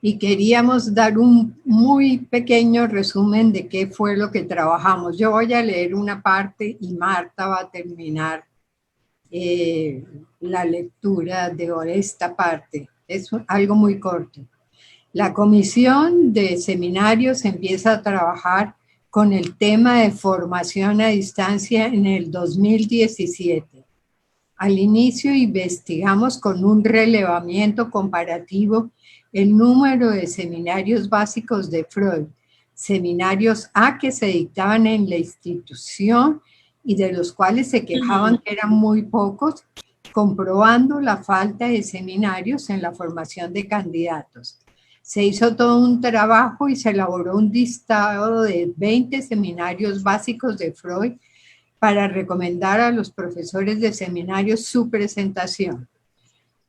y queríamos dar un muy pequeño resumen de qué fue lo que trabajamos. Yo voy a leer una parte y Marta va a terminar la lectura de esta parte. Es algo muy corto. La comisión de seminarios empieza a trabajar con el tema de formación a distancia en el 2017. Al inicio investigamos con un relevamiento comparativo el número de seminarios básicos de Freud, seminarios A que se dictaban en la institución y de los cuales se quejaban que eran muy pocos, comprobando la falta de seminarios en la formación de candidatos. Se hizo todo un trabajo y se elaboró un listado de 20 seminarios básicos de Freud para recomendar a los profesores de seminarios su presentación.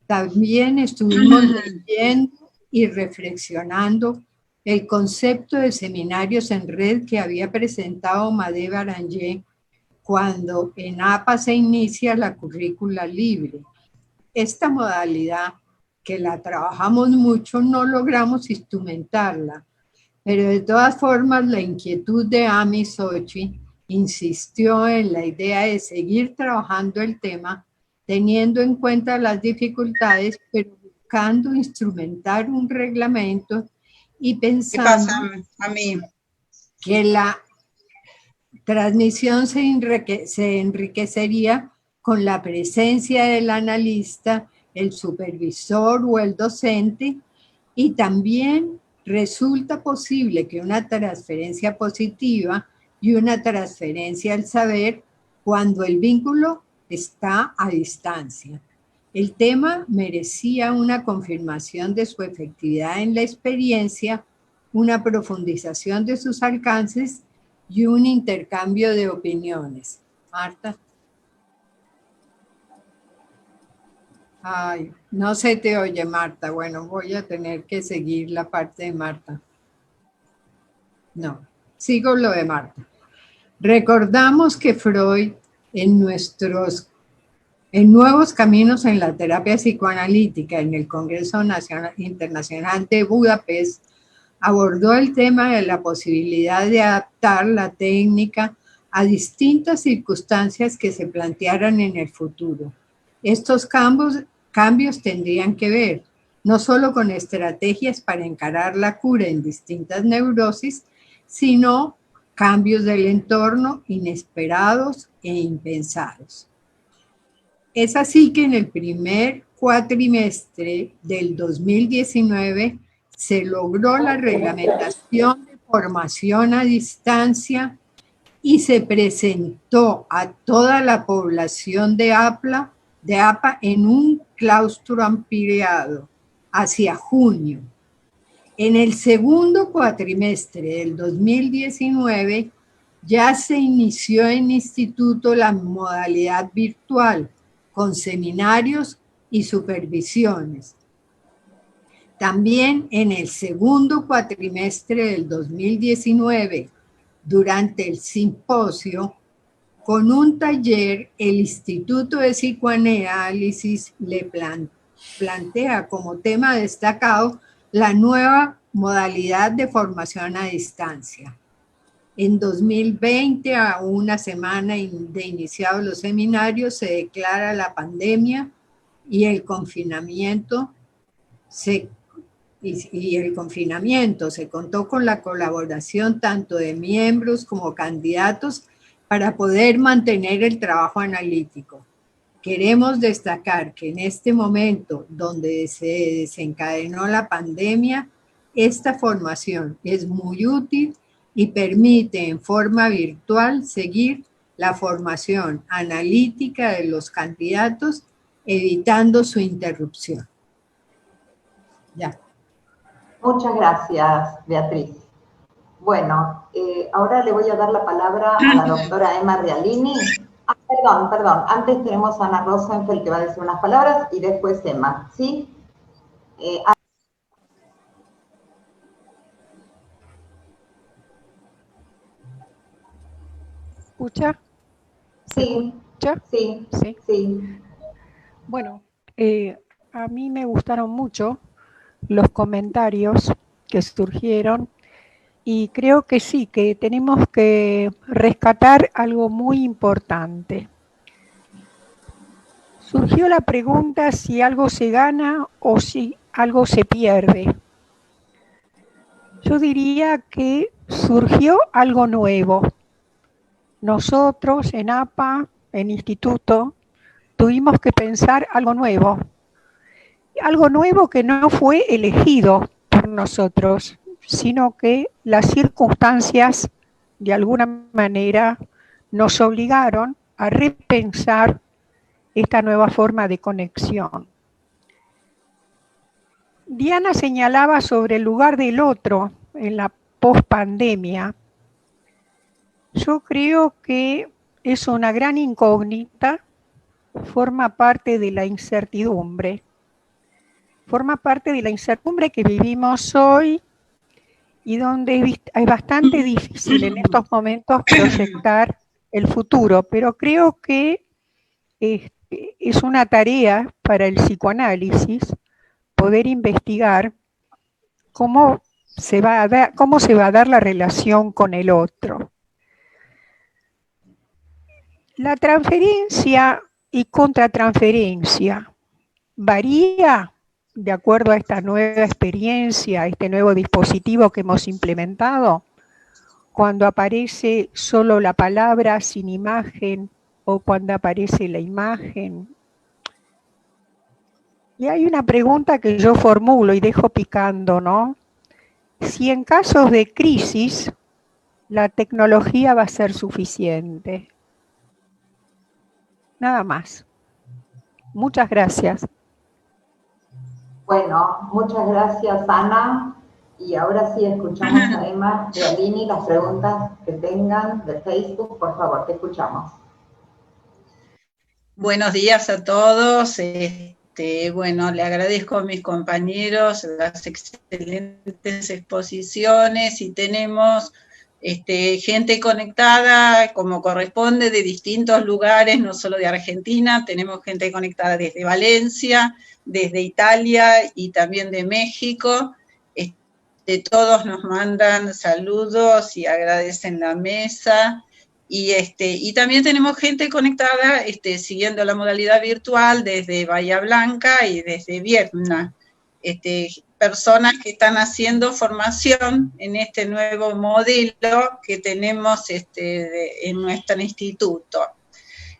También estuvimos leyendo y reflexionando el concepto de seminarios en red que había presentado Madé Baranger cuando en APA se inicia la currícula libre. Esta modalidad, que la trabajamos mucho, no logramos instrumentarla, pero de todas formas la inquietud de Ami Sochi insistió en la idea de seguir trabajando el tema, teniendo en cuenta las dificultades, pero buscando instrumentar un reglamento y pensando que la transmisión se enriquecería con la presencia del analista, el supervisor o el docente, y también resulta posible que una transferencia positiva y una transferencia al saber cuando el vínculo está a distancia. El tema merecía una confirmación de su efectividad en la experiencia, una profundización de sus alcances y un intercambio de opiniones. Marta. Ay, no se te oye, Marta. Bueno, voy a tener que seguir la parte de Marta. No, sigo lo de Marta. Recordamos que Freud en Nuevos Caminos en la Terapia Psicoanalítica, en el Congreso Internacional de Budapest, abordó el tema de la posibilidad de adaptar la técnica a distintas circunstancias que se plantearan en el futuro. Estos cambios tendrían que ver no solo con estrategias para encarar la cura en distintas neurosis, sino cambios del entorno inesperados e impensados. Es así que en el primer cuatrimestre del 2019 se logró la reglamentación de formación a distancia y se presentó a toda la población de APA en un claustro ampliado hacia junio. En el segundo cuatrimestre del 2019 ya se inició en instituto la modalidad virtual con seminarios y supervisiones. También en el segundo cuatrimestre del 2019, durante el simposio, con un taller, el Instituto de Psicoanálisis le plantea como tema destacado la nueva modalidad de formación a distancia. En 2020, a una semana de iniciados los seminarios, se declara la pandemia y el confinamiento se contó con la colaboración tanto de miembros como candidatos para poder mantener el trabajo analítico. Queremos destacar que en este momento donde se desencadenó la pandemia, esta formación es muy útil y permite en forma virtual seguir la formación analítica de los candidatos, evitando su interrupción. Ya. Muchas gracias, Beatriz. Bueno, ahora le voy a dar la palabra a la doctora Emma Realini. Perdón, antes tenemos a Ana Rosenfeld que va a decir unas palabras y después Emma, ¿sí? ¿Escucha? Sí, ¿Escucha? sí, Sí. sí. Bueno, a mí me gustaron mucho los comentarios que surgieron y creo que sí, que tenemos que rescatar algo muy importante. Surgió la pregunta si algo se gana o si algo se pierde. Yo diría que surgió algo nuevo. Nosotros en APA, en instituto, tuvimos que pensar algo nuevo que no fue elegido por nosotros, sino que las circunstancias de alguna manera nos obligaron a repensar esta nueva forma de conexión. Diana señalaba sobre el lugar del otro en la pospandemia. Yo creo que es una gran incógnita, forma parte de la incertidumbre. Forma parte de la incertidumbre que vivimos hoy y donde es bastante difícil en estos momentos proyectar el futuro, pero creo que es una tarea para el psicoanálisis poder investigar cómo se va a dar la relación con el otro. La transferencia y contratransferencia varía de acuerdo a esta nueva experiencia, este nuevo dispositivo que hemos implementado, cuando aparece solo la palabra sin imagen o cuando aparece la imagen. Y hay una pregunta que yo formulo y dejo picando, ¿no? Si en casos de crisis la tecnología va a ser suficiente. Nada más. Muchas gracias. Bueno, muchas gracias, Ana. Y ahora sí escuchamos a Emma Realini, las preguntas que tengan de Facebook, por favor, te escuchamos. Buenos días a todos. Bueno, le agradezco a mis compañeros las excelentes exposiciones y tenemos gente conectada como corresponde de distintos lugares, no solo de Argentina, tenemos gente conectada desde Valencia, desde Italia y también de México. Todos nos mandan saludos y agradecen la mesa. Y también tenemos gente conectada siguiendo la modalidad virtual desde Bahía Blanca y desde Vietnam. personas que están haciendo formación en este nuevo modelo que tenemos en nuestro instituto.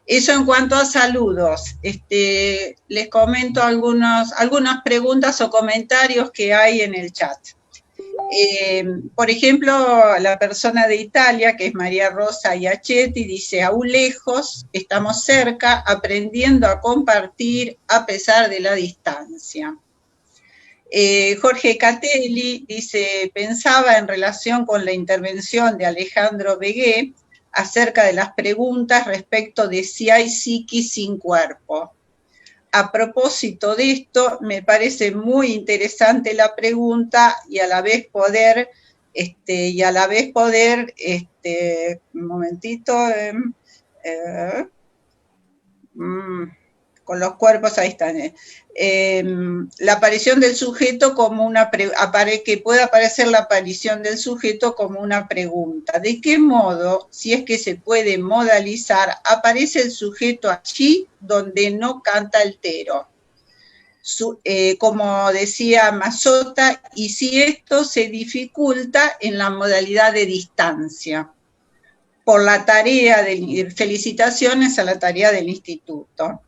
Eso en cuanto a saludos. Les comento algunas preguntas o comentarios que hay en el chat. Por ejemplo, la persona de Italia, que es María Rosa Iachetti, dice: aún lejos, estamos cerca, aprendiendo a compartir a pesar de la distancia. Jorge Catelli dice: pensaba en relación con la intervención de Alejandro Begué acerca de las preguntas respecto de si hay psiquis sin cuerpo. A propósito de esto, me parece muy interesante la pregunta y a la vez poder, un momentito, con los cuerpos, ahí están. La aparición del sujeto como que pueda aparecer la aparición del sujeto como una pregunta. ¿De qué modo, si es que se puede modalizar, aparece el sujeto allí donde no canta el tero? Como decía Mazzotta, y si esto se dificulta en la modalidad de distancia. Por la tarea felicitaciones a la tarea del instituto.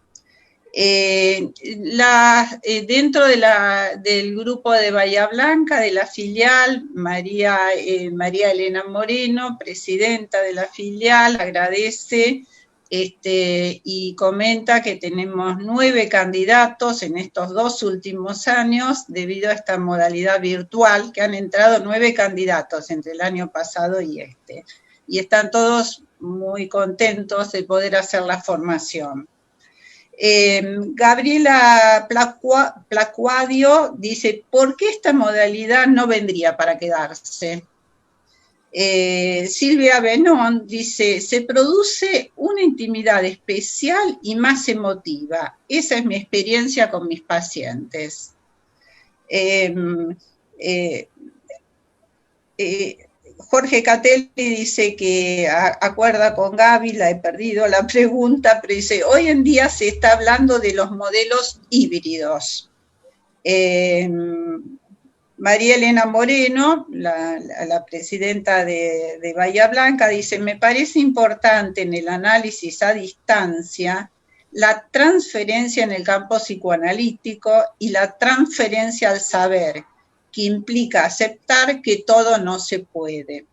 Dentro del grupo de Bahía Blanca, de la filial, María Elena Moreno, presidenta de la filial, agradece y comenta que tenemos 9 candidatos en estos 2 últimos años debido a esta modalidad virtual, que han entrado 9 candidatos entre el año pasado y y están todos muy contentos de poder hacer la formación. Gabriela Placuadio dice: ¿por qué esta modalidad no vendría para quedarse? Silvia Benón dice: se produce una intimidad especial y más emotiva. Esa es mi experiencia con mis pacientes. Jorge Catelli dice que acuerda con Gaby, la he perdido la pregunta, pero dice: hoy en día se está hablando de los modelos híbridos. María Elena Moreno, la presidenta de Bahía Blanca, dice: me parece importante en el análisis a distancia la transferencia en el campo psicoanalítico y la transferencia al saber, que implica aceptar que todo no se puede.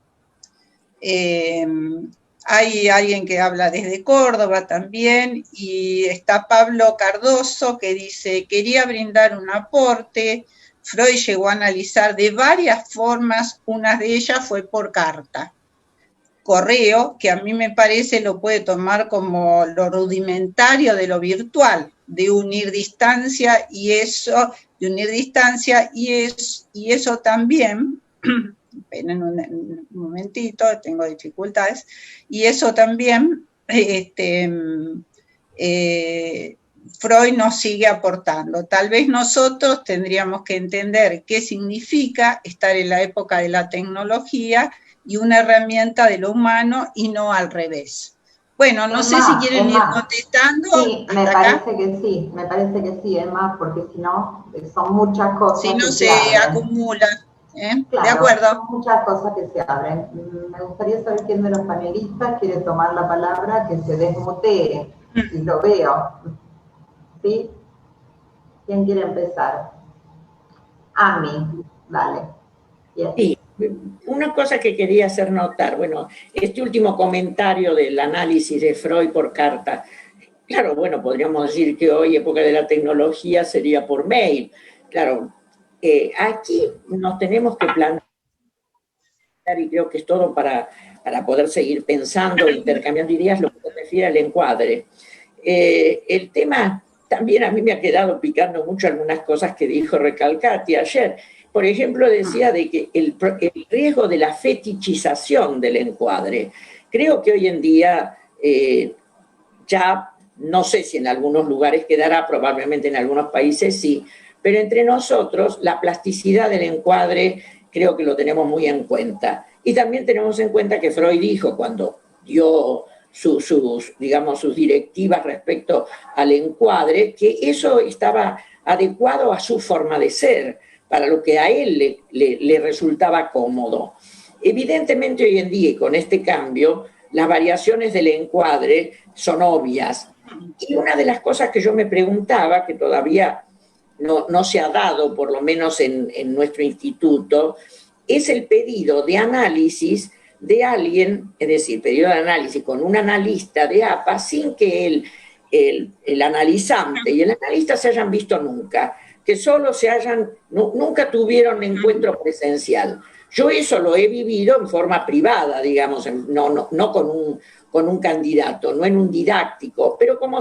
Hay alguien que habla desde Córdoba también, y está Pablo Cardoso, que dice: quería brindar un aporte. Freud llegó a analizar de varias formas, una de ellas fue por carta. Correo, que a mí me parece lo puede tomar como lo rudimentario de lo virtual, de unir distancia y eso también, esperen un momentito, tengo dificultades, y eso también Freud nos sigue aportando. Tal vez nosotros tendríamos que entender qué significa estar en la época de la tecnología y una herramienta de lo humano y no al revés. Bueno, no sé si quieren ir contestando. Sí, me parece que sí, Emma, porque si no, son muchas cosas. Si no se acumula. Claro, de acuerdo. Son muchas cosas que se abren. Me gustaría saber quién de los panelistas quiere tomar la palabra, que se desmutee, y lo veo. ¿Sí? ¿Quién quiere empezar? Ami, dale. Bien. Sí, una cosa que quería hacer notar, bueno, este último comentario del análisis de Freud por carta, claro, bueno, podríamos decir que hoy, época de la tecnología, sería por mail. Claro, aquí nos tenemos que plantear, y creo que es todo para poder seguir pensando, intercambiando ideas, lo que se refiere al encuadre. El tema también a mí me ha quedado picando mucho algunas cosas que dijo Recalcati ayer. Por ejemplo, decía de que el riesgo de la fetichización del encuadre. Creo que hoy en día ya, no sé si en algunos lugares quedará, probablemente en algunos países sí, pero entre nosotros la plasticidad del encuadre creo que lo tenemos muy en cuenta. Y también tenemos en cuenta que Freud dijo, cuando dio digamos, sus directivas respecto al encuadre, que eso estaba adecuado a su forma de ser, para lo que a él le resultaba cómodo. Evidentemente hoy en día, y con este cambio, las variaciones del encuadre son obvias. Y una de las cosas que yo me preguntaba, que todavía no se ha dado, por lo menos en nuestro instituto, es el pedido de análisis de alguien, es decir, pedido de análisis con un analista de APA, sin que el analizante y el analista se hayan visto nunca, que solo nunca tuvieron encuentro presencial. Yo eso lo he vivido en forma privada, digamos, no con un candidato, no en un didáctico, pero como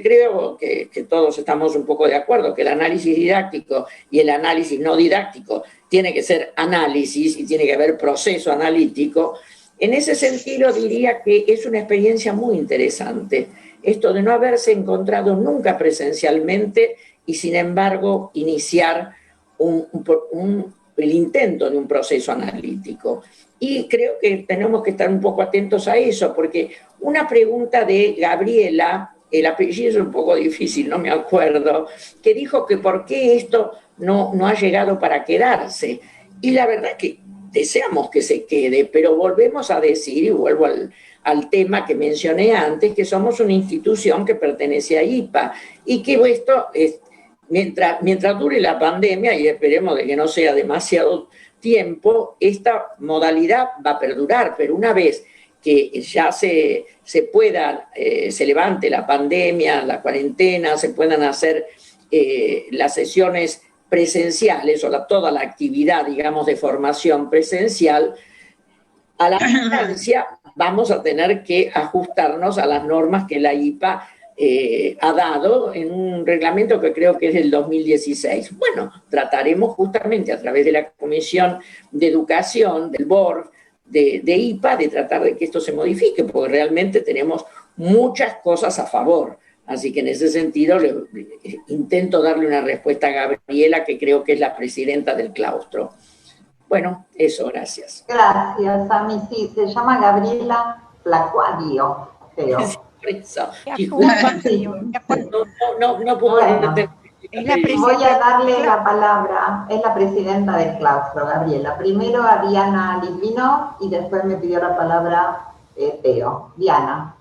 creo que todos estamos un poco de acuerdo que el análisis didáctico y el análisis no didáctico tiene que ser análisis y tiene que haber proceso analítico. En ese sentido diría que es una experiencia muy interesante, esto de no haberse encontrado nunca presencialmente y sin embargo iniciar el intento de un proceso analítico. Y creo que tenemos que estar un poco atentos a eso, porque una pregunta de Gabriela, el apellido es un poco difícil, no me acuerdo, que dijo que por qué esto no ha llegado para quedarse. Y la verdad que deseamos que se quede, pero volvemos a decir, y vuelvo al tema que mencioné antes, que somos una institución que pertenece a IPA, y que esto es, mientras dure la pandemia, y esperemos de que no sea demasiado tiempo, esta modalidad va a perdurar, pero una vez que ya se levante la pandemia, la cuarentena, se puedan hacer las sesiones presenciales o toda la actividad, digamos, de formación presencial, a la distancia vamos a tener que ajustarnos a las normas que la IPA ha dado en un reglamento que creo que es del 2016. Bueno, trataremos justamente a través de la Comisión de Educación, del BORD, de IPA, de tratar de que esto se modifique, porque realmente tenemos muchas cosas a favor. Así que en ese sentido intento darle una respuesta a Gabriela, que creo que es la presidenta del claustro. Bueno, eso, gracias. Gracias, Sami. Sí, se llama Gabriela Flacuadio, creo. Eso. No puedo entender. Voy a darle la palabra, es la presidenta del claustro, Gabriela. Primero a Diana Litvino y después me pidió la palabra Teo. Diana.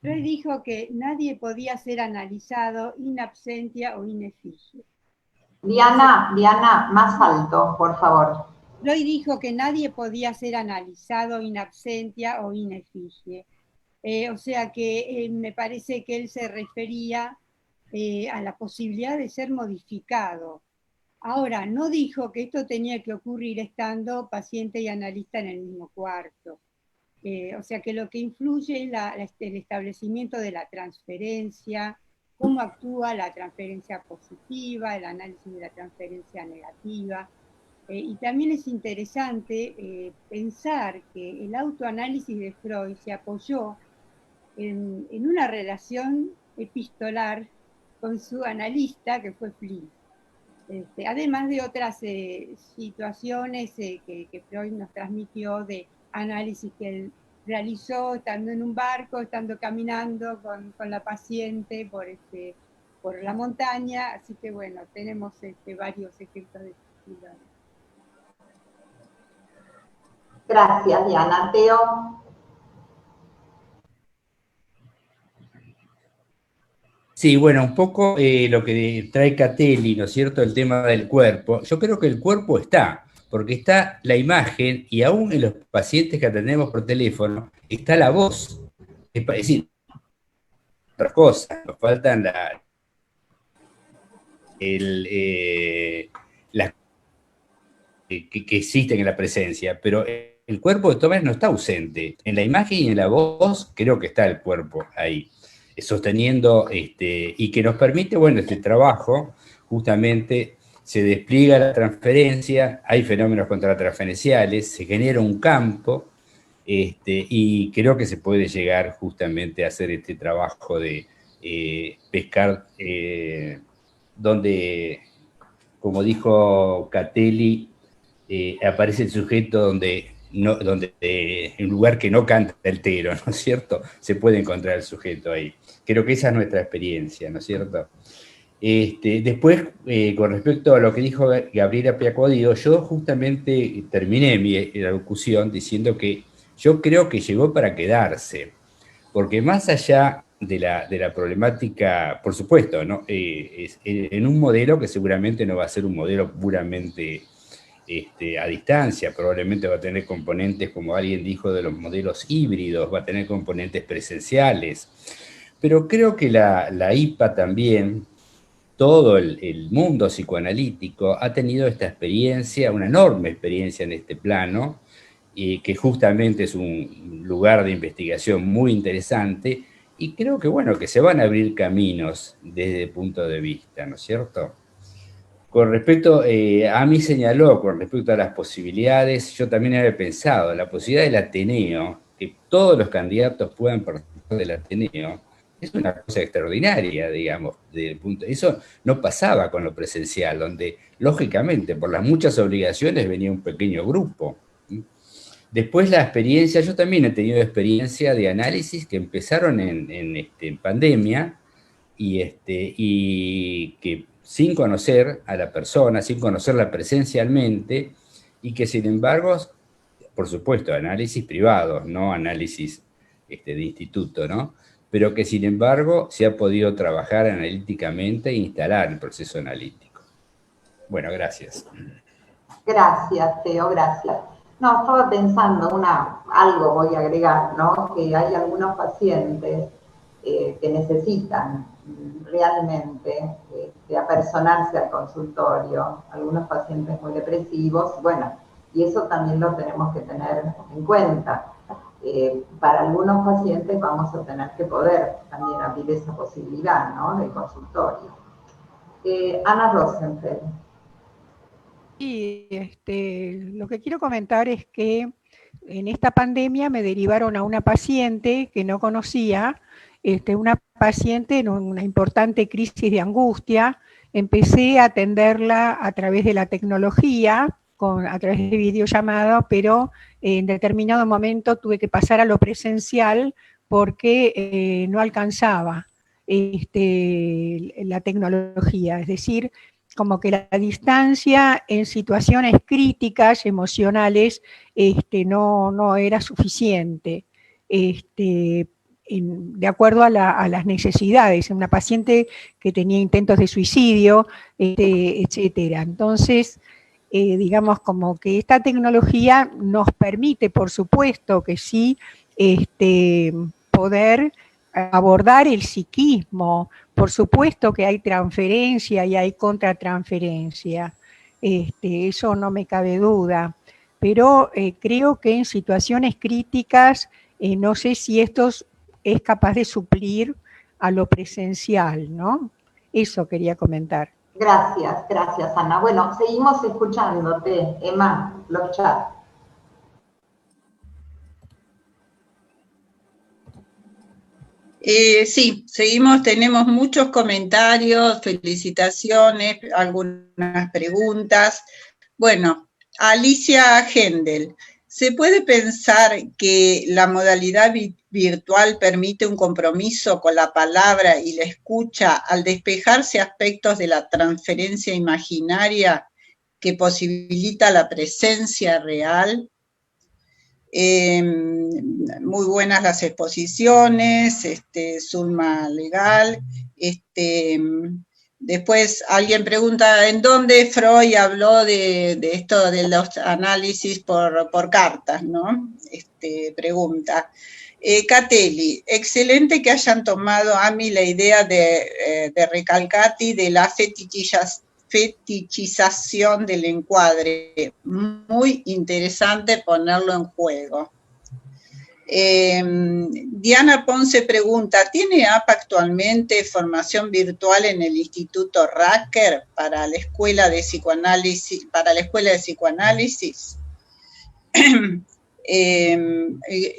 Freud dijo que nadie podía ser analizado in absentia o in effigie. Diana, más alto, por favor. Freud dijo que nadie podía ser analizado in absentia o in effigie. O sea que me parece que él se refería a la posibilidad de ser modificado. Ahora, no dijo que esto tenía que ocurrir estando paciente y analista en el mismo cuarto. O sea que lo que influye es el establecimiento de la transferencia, cómo actúa la transferencia positiva, el análisis de la transferencia negativa. Y también es interesante pensar que el autoanálisis de Freud se apoyó en una relación epistolar con su analista, que fue Flynn. Además de otras situaciones que Freud nos transmitió de análisis que él realizó estando en un barco, estando caminando con la paciente por la montaña, así que bueno, tenemos varios ejemplos de estilo. Gracias, Diana. Teo. Sí, bueno, un poco lo que trae Catelli, ¿no es cierto?, el tema del cuerpo. Yo creo que el cuerpo está, porque está la imagen y aún en los pacientes que atendemos por teléfono está la voz. Es decir, otras cosas, nos faltan las que existen en la presencia, pero el cuerpo de todas maneras no está ausente. En la imagen y en la voz creo que está el cuerpo ahí, sosteniendo, y que nos permite, bueno, este trabajo, justamente se despliega la transferencia, hay fenómenos contratransferenciales, se genera un campo, y creo que se puede llegar justamente a hacer este trabajo de pescar donde como dijo Catelli, aparece el sujeto donde en un lugar que no canta el tero, ¿no es cierto? Se puede encontrar el sujeto ahí. Creo que esa es nuestra experiencia, ¿no es cierto? Después, con respecto a lo que dijo Gabriela Piacodío, yo justamente terminé mi locución diciendo que yo creo que llegó para quedarse, porque más allá de la problemática, por supuesto, ¿no? En un modelo que seguramente no va a ser un modelo puramente a distancia, probablemente va a tener componentes, como alguien dijo, de los modelos híbridos, va a tener componentes presenciales, pero creo que la IPA también, todo el mundo psicoanalítico ha tenido esta experiencia, una enorme experiencia en este plano, y que justamente es un lugar de investigación muy interesante, y creo que, bueno, que se van a abrir caminos desde el punto de vista, ¿no es cierto? Con respecto, a mí señaló, con respecto a las posibilidades, yo también había pensado, la posibilidad del Ateneo, que todos los candidatos puedan participar del Ateneo, es una cosa extraordinaria, digamos. Eso no pasaba con lo presencial, donde, lógicamente, por las muchas obligaciones venía un pequeño grupo. Después la experiencia, yo también he tenido experiencia de análisis que empezaron en pandemia y que sin conocer a la persona, sin conocerla presencialmente, y que sin embargo, por supuesto, análisis privados, no análisis de instituto, ¿no? Pero que sin embargo se ha podido trabajar analíticamente e instalar el proceso analítico. Bueno, gracias. Gracias, Teo, gracias. No, estaba pensando, algo voy a agregar, ¿no? Que hay algunos pacientes que necesitan realmente apersonarse al consultorio, algunos pacientes muy depresivos, bueno, y eso también lo tenemos que tener en cuenta. Para algunos pacientes vamos a tener que poder también abrir esa posibilidad, ¿no? Del consultorio. Ana Rosenfeld. Y lo que quiero comentar es que en esta pandemia me derivaron a una paciente que no conocía, una paciente en una importante crisis de angustia. Empecé a atenderla a través de la tecnología, a través de videollamadas, pero en determinado momento tuve que pasar a lo presencial porque no alcanzaba la tecnología, es decir, como que la distancia en situaciones críticas, emocionales, no era suficiente, de acuerdo a las necesidades. Una paciente que tenía intentos de suicidio, etcétera. Entonces, digamos, como que esta tecnología nos permite, por supuesto que sí, poder abordar el psiquismo. Por supuesto que hay transferencia y hay contratransferencia, eso no me cabe duda, pero creo que en situaciones críticas no sé si esto es capaz de suplir a lo presencial, ¿no? Eso quería comentar. Gracias, gracias, Ana. Bueno, seguimos escuchándote, Emma, los chats. Sí, seguimos, tenemos muchos comentarios, felicitaciones, algunas preguntas. Bueno, Alicia Gendel, ¿se puede pensar que la modalidad virtual permite un compromiso con la palabra y la escucha al despejarse aspectos de la transferencia imaginaria que posibilita la presencia real? Muy buenas las exposiciones, Zulma Legal. Después alguien pregunta, ¿en dónde Freud habló de esto de los análisis por cartas, ¿no? Pregunta. Catelli, excelente que hayan tomado a mí la idea de Recalcati de la fetichización del encuadre. Muy interesante ponerlo en juego. Diana Ponce pregunta, ¿tiene APA actualmente formación virtual en el Instituto Racker para la Escuela de Psicoanálisis?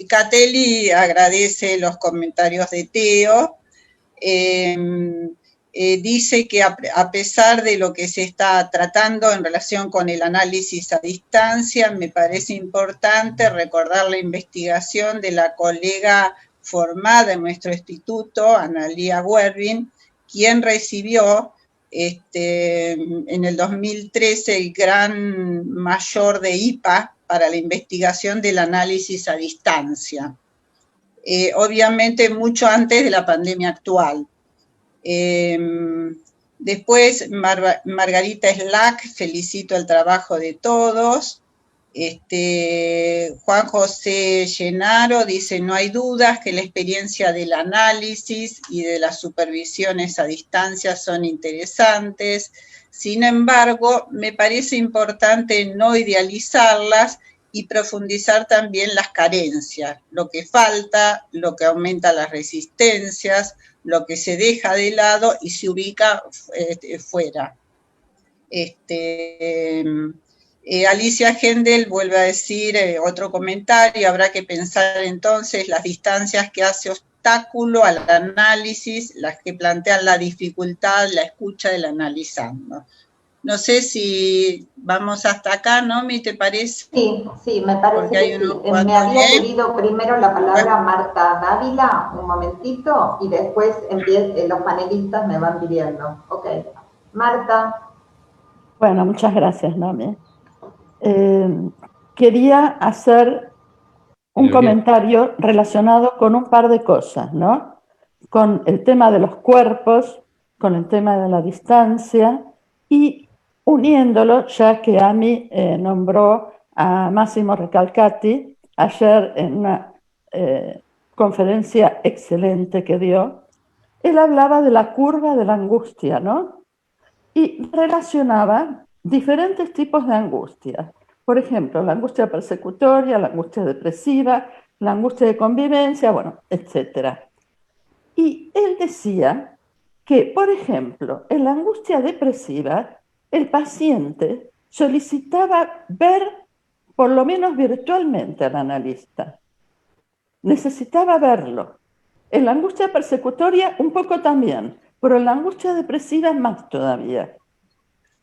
Catelli agradece los comentarios de Teo. dice que a pesar de lo que se está tratando en relación con el análisis a distancia, me parece importante recordar la investigación de la colega formada en nuestro instituto, Analía Wervin, quien recibió en el 2013 el gran mayor de IPA para la investigación del análisis a distancia. Obviamente mucho antes de la pandemia actual. Después, Margarita Slack, felicito el trabajo de todos. Juan José Llenaro dice, no hay dudas que la experiencia del análisis y de las supervisiones a distancia son interesantes. Sin embargo, me parece importante no idealizarlas y profundizar también las carencias, lo que falta, lo que aumenta las resistencias, lo que se deja de lado y se ubica fuera. Alicia Gendel vuelve a decir otro comentario, habrá que pensar entonces las distancias que hace obstáculo al análisis, las que plantean la dificultad, la escucha del analizando. No sé si vamos hasta acá, ¿no? ¿Te parece? Sí, me parece que sí. Me había pedido primero la palabra Marta Dávila, un momentito, y después los panelistas me van pidiendo. Ok. Marta. Bueno, muchas gracias, Nomi. Quería hacer un comentario relacionado con un par de cosas, ¿no? Con el tema de los cuerpos, con el tema de la distancia y uniéndolo, ya que Ami nombró a Massimo Recalcati ayer en una conferencia excelente que dio. Él hablaba de la curva de la angustia, ¿no? Y relacionaba diferentes tipos de angustia. Por ejemplo, la angustia persecutoria, la angustia depresiva, la angustia de convivencia, bueno, etc. Y él decía que, por ejemplo, en la angustia depresiva, el paciente solicitaba ver, por lo menos virtualmente, al analista. Necesitaba verlo. En la angustia persecutoria, un poco también, pero en la angustia depresiva más todavía.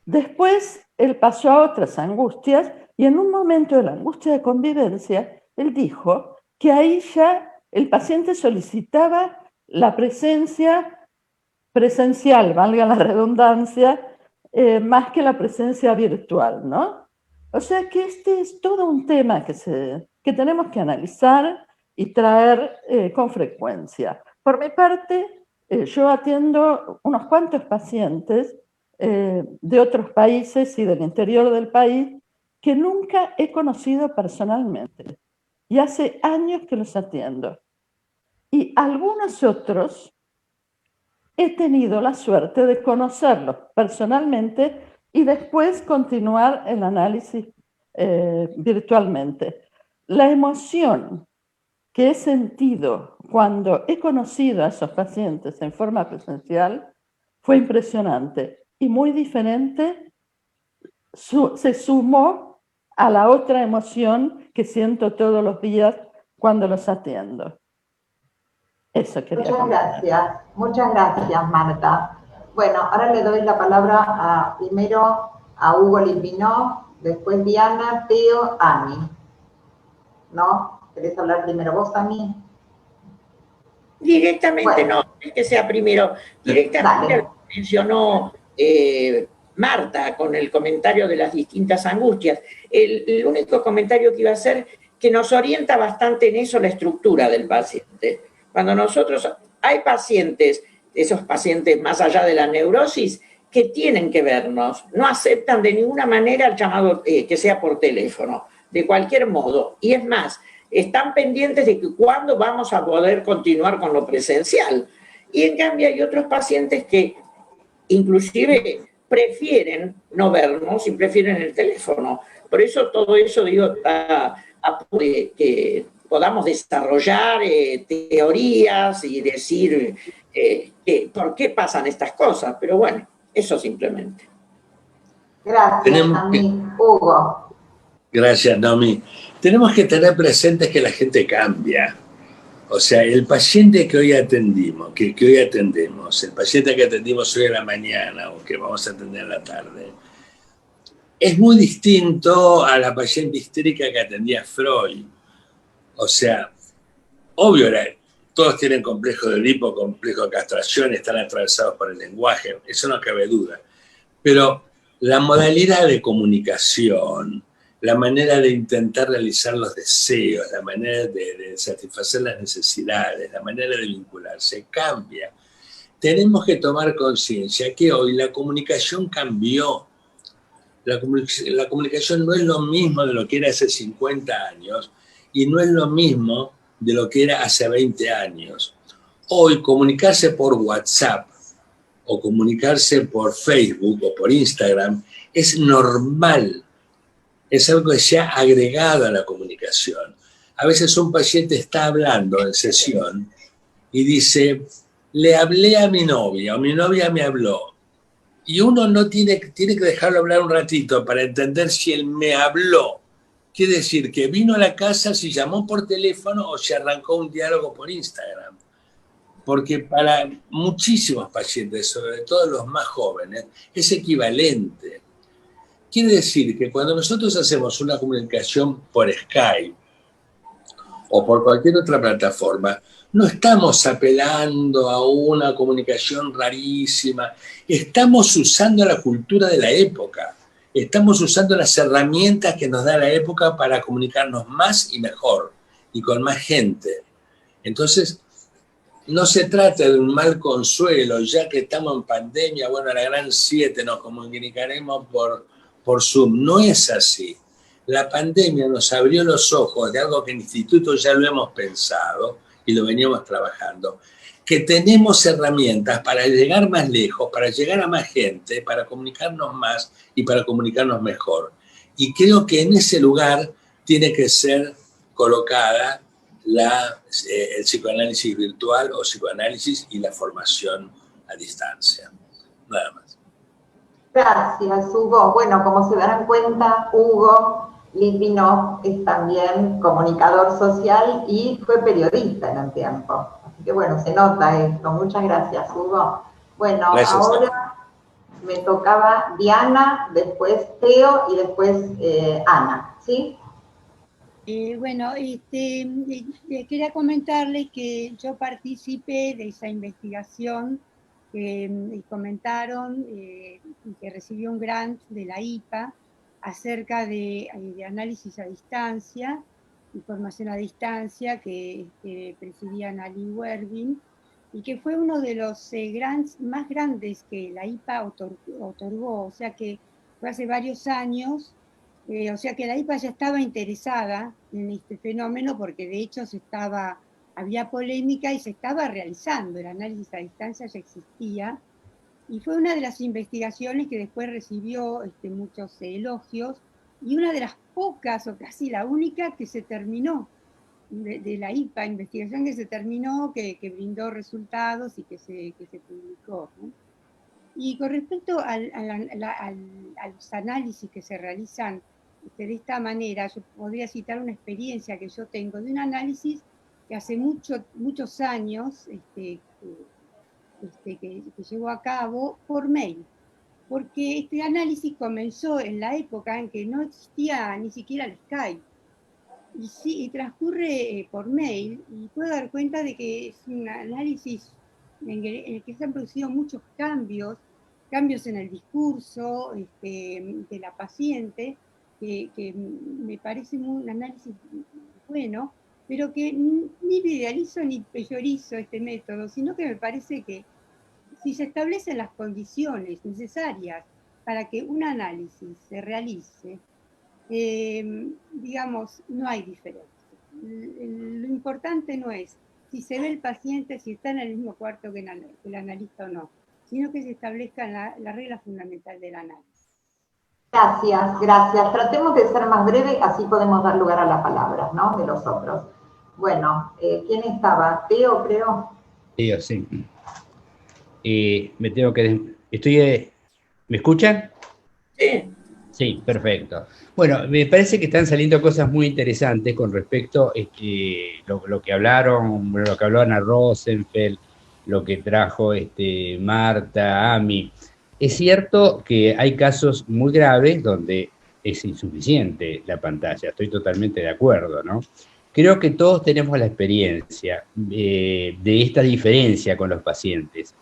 Después, él pasó a otras angustias y en un momento de la angustia de convivencia, él dijo que ahí ya el paciente solicitaba la presencia presencial, valga la redundancia, más que la presencia virtual, ¿no? O sea que este es todo un tema que tenemos que analizar y traer con frecuencia. Por mi parte, yo atiendo unos cuantos pacientes de otros países y del interior del país que nunca he conocido personalmente. Y hace años que los atiendo. Y algunos otros he tenido la suerte de conocerlos personalmente y después continuar el análisis virtualmente. La emoción que he sentido cuando he conocido a esos pacientes en forma presencial fue impresionante y muy diferente, se sumó a la otra emoción que siento todos los días cuando los atiendo. Eso quería comentar. Muchas gracias, Marta. Bueno, ahora le doy la palabra primero a Hugo Litvínov, después Diana, Teo, Ami. ¿No? ¿Querés hablar primero vos, Ami? Directamente no, es que sea primero. Directamente lo mencionó Marta con el comentario de las distintas angustias. El único comentario que iba a hacer que nos orienta bastante en eso la estructura del paciente. Cuando nosotros, hay pacientes, esos pacientes más allá de la neurosis, que tienen que vernos, no aceptan de ninguna manera el llamado que sea por teléfono, de cualquier modo. Y es más, están pendientes de que cuándo vamos a poder continuar con lo presencial. Y en cambio hay otros pacientes que inclusive prefieren no vernos y prefieren el teléfono. Por eso todo eso, digo, que podamos desarrollar teorías y decir por qué pasan estas cosas. Pero bueno, eso simplemente. Gracias, Hugo. Gracias, Nomi. Tenemos que tener presente que la gente cambia. O sea, el paciente que hoy atendimos, que hoy atendemos, el paciente que atendimos hoy a la mañana o que vamos a atender a la tarde, es muy distinto a la paciente histérica que atendía Freud. O sea, obvio, todos tienen complejo de Edipo, complejo de castración, están atravesados por el lenguaje, eso no cabe duda. Pero la modalidad de comunicación, la manera de intentar realizar los deseos, la manera de satisfacer las necesidades, la manera de vincularse, cambia. Tenemos que tomar conciencia que hoy la comunicación cambió. La comunicación no es lo mismo de lo que era hace 50 años y no es lo mismo de lo que era hace 20 años. Hoy comunicarse por WhatsApp o comunicarse por Facebook o por Instagram es normal. Es algo que se ha agregado a la comunicación. A veces un paciente está hablando en sesión y dice, le hablé a mi novia o mi novia me habló. Y uno no tiene que dejarlo hablar un ratito para entender si él me habló. Quiere decir que vino a la casa, si llamó por teléfono o se arrancó un diálogo por Instagram. Porque para muchísimos pacientes, sobre todo los más jóvenes, es equivalente. Quiere decir que cuando nosotros hacemos una comunicación por Skype o por cualquier otra plataforma, no estamos apelando a una comunicación rarísima, estamos usando la cultura de la época, estamos usando las herramientas que nos da la época para comunicarnos más y mejor y con más gente. Entonces, no se trata de un mal consuelo, ya que estamos en pandemia, bueno, a la gran 7 nos comunicaremos por Zoom. No es así. La pandemia nos abrió los ojos de algo que en el instituto ya lo hemos pensado y lo veníamos trabajando, que tenemos herramientas para llegar más lejos, para llegar a más gente, para comunicarnos más y para comunicarnos mejor. Y creo que en ese lugar tiene que ser colocada el psicoanálisis virtual o psicoanálisis y la formación a distancia. Nada más. Gracias, Hugo. Bueno, como se darán cuenta, Hugo Litvinov es también comunicador social y fue periodista en un tiempo. Así que bueno, se nota esto. Muchas gracias, Hugo. Bueno, gracias, ahora me tocaba Diana, después Teo y después Ana, ¿sí? Bueno, quería comentarles que yo participé de esa investigación que comentaron, que recibió un grant de la IPA acerca de análisis a distancia, información a distancia, que presidía Nali Wervin, y que fue uno de los grants más grandes que la IPA otorgó, o sea que fue hace varios años. O sea que la IPA ya estaba interesada en este fenómeno porque de hecho había polémica y se estaba realizando, el análisis a distancia ya existía, y fue una de las investigaciones que después recibió muchos elogios, y una de las pocas, o casi la única, que se terminó, de la IPA, investigación que se terminó, que brindó resultados y que se publicó, ¿no? Y con respecto a los análisis que se realizan de esta manera, yo podría citar una experiencia que yo tengo de un análisis que hace muchos años que llevó a cabo por mail, porque este análisis comenzó en la época en que no existía ni siquiera el Skype, y transcurre por mail, y puedo dar cuenta de que es un análisis en el que se han producido muchos cambios en el discurso de la paciente, que me parece un análisis bueno, pero que ni idealizo ni peyorizo este método, sino que me parece que si se establecen las condiciones necesarias para que un análisis se realice, digamos, no hay diferencia. Lo importante no es si se ve el paciente, si está en el mismo cuarto que el analista o no, sino que se establezca la regla fundamental del análisis. Gracias, gracias. Tratemos de ser más breve, así podemos dar lugar a la palabra, ¿no? De los otros. Bueno, ¿quién estaba? Teo, creo. Teo, sí. Me tengo que... ¿Me escuchan? Sí. Sí, perfecto. Bueno, me parece que están saliendo cosas muy interesantes con respecto a lo que hablaron, bueno, lo que habló Ana Rosenfeld, lo que trajo Marta, Ami. Es cierto que hay casos muy graves donde es insuficiente la pantalla, estoy totalmente de acuerdo, ¿no? Creo que todos tenemos la experiencia de esta diferencia con los pacientes.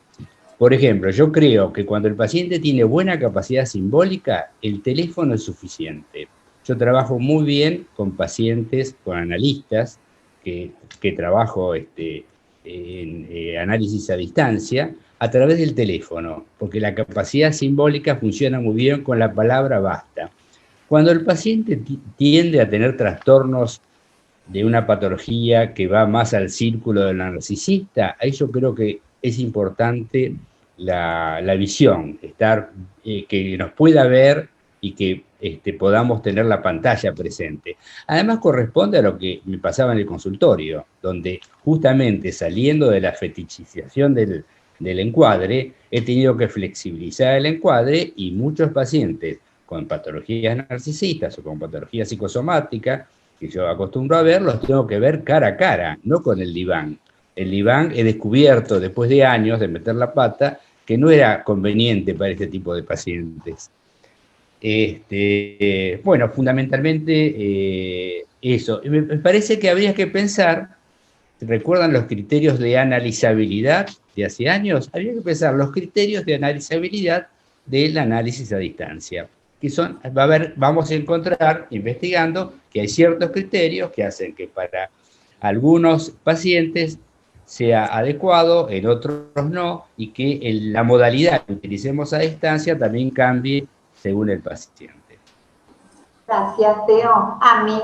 Por ejemplo, yo creo que cuando el paciente tiene buena capacidad simbólica, el teléfono es suficiente. Yo trabajo muy bien con pacientes, con analistas, que trabajo en análisis a distancia, a través del teléfono, porque la capacidad simbólica funciona muy bien con la palabra basta. Cuando el paciente tiende a tener trastornos de una patología que va más al círculo del narcisista, ahí yo creo que es importante la visión, que nos pueda ver y que podamos tener la pantalla presente. Además corresponde a lo que me pasaba en el consultorio, donde justamente saliendo de la fetichización del encuadre, he tenido que flexibilizar el encuadre y muchos pacientes con patologías narcisistas o con patologías psicosomáticas, que yo acostumbro a ver, los tengo que ver cara a cara, no con el diván. El diván he descubierto después de años de meter la pata que no era conveniente para este tipo de pacientes. Bueno, fundamentalmente eso. Me parece que habría que pensar, ¿recuerdan los criterios de analizabilidad de hace años? Habría que pensar los criterios de analizabilidad del análisis a distancia, que son, vamos a encontrar, investigando, que hay ciertos criterios que hacen que para algunos pacientes sea adecuado, en otros no, y que la modalidad que utilicemos a distancia también cambie según el paciente. Gracias, Teo. Ami.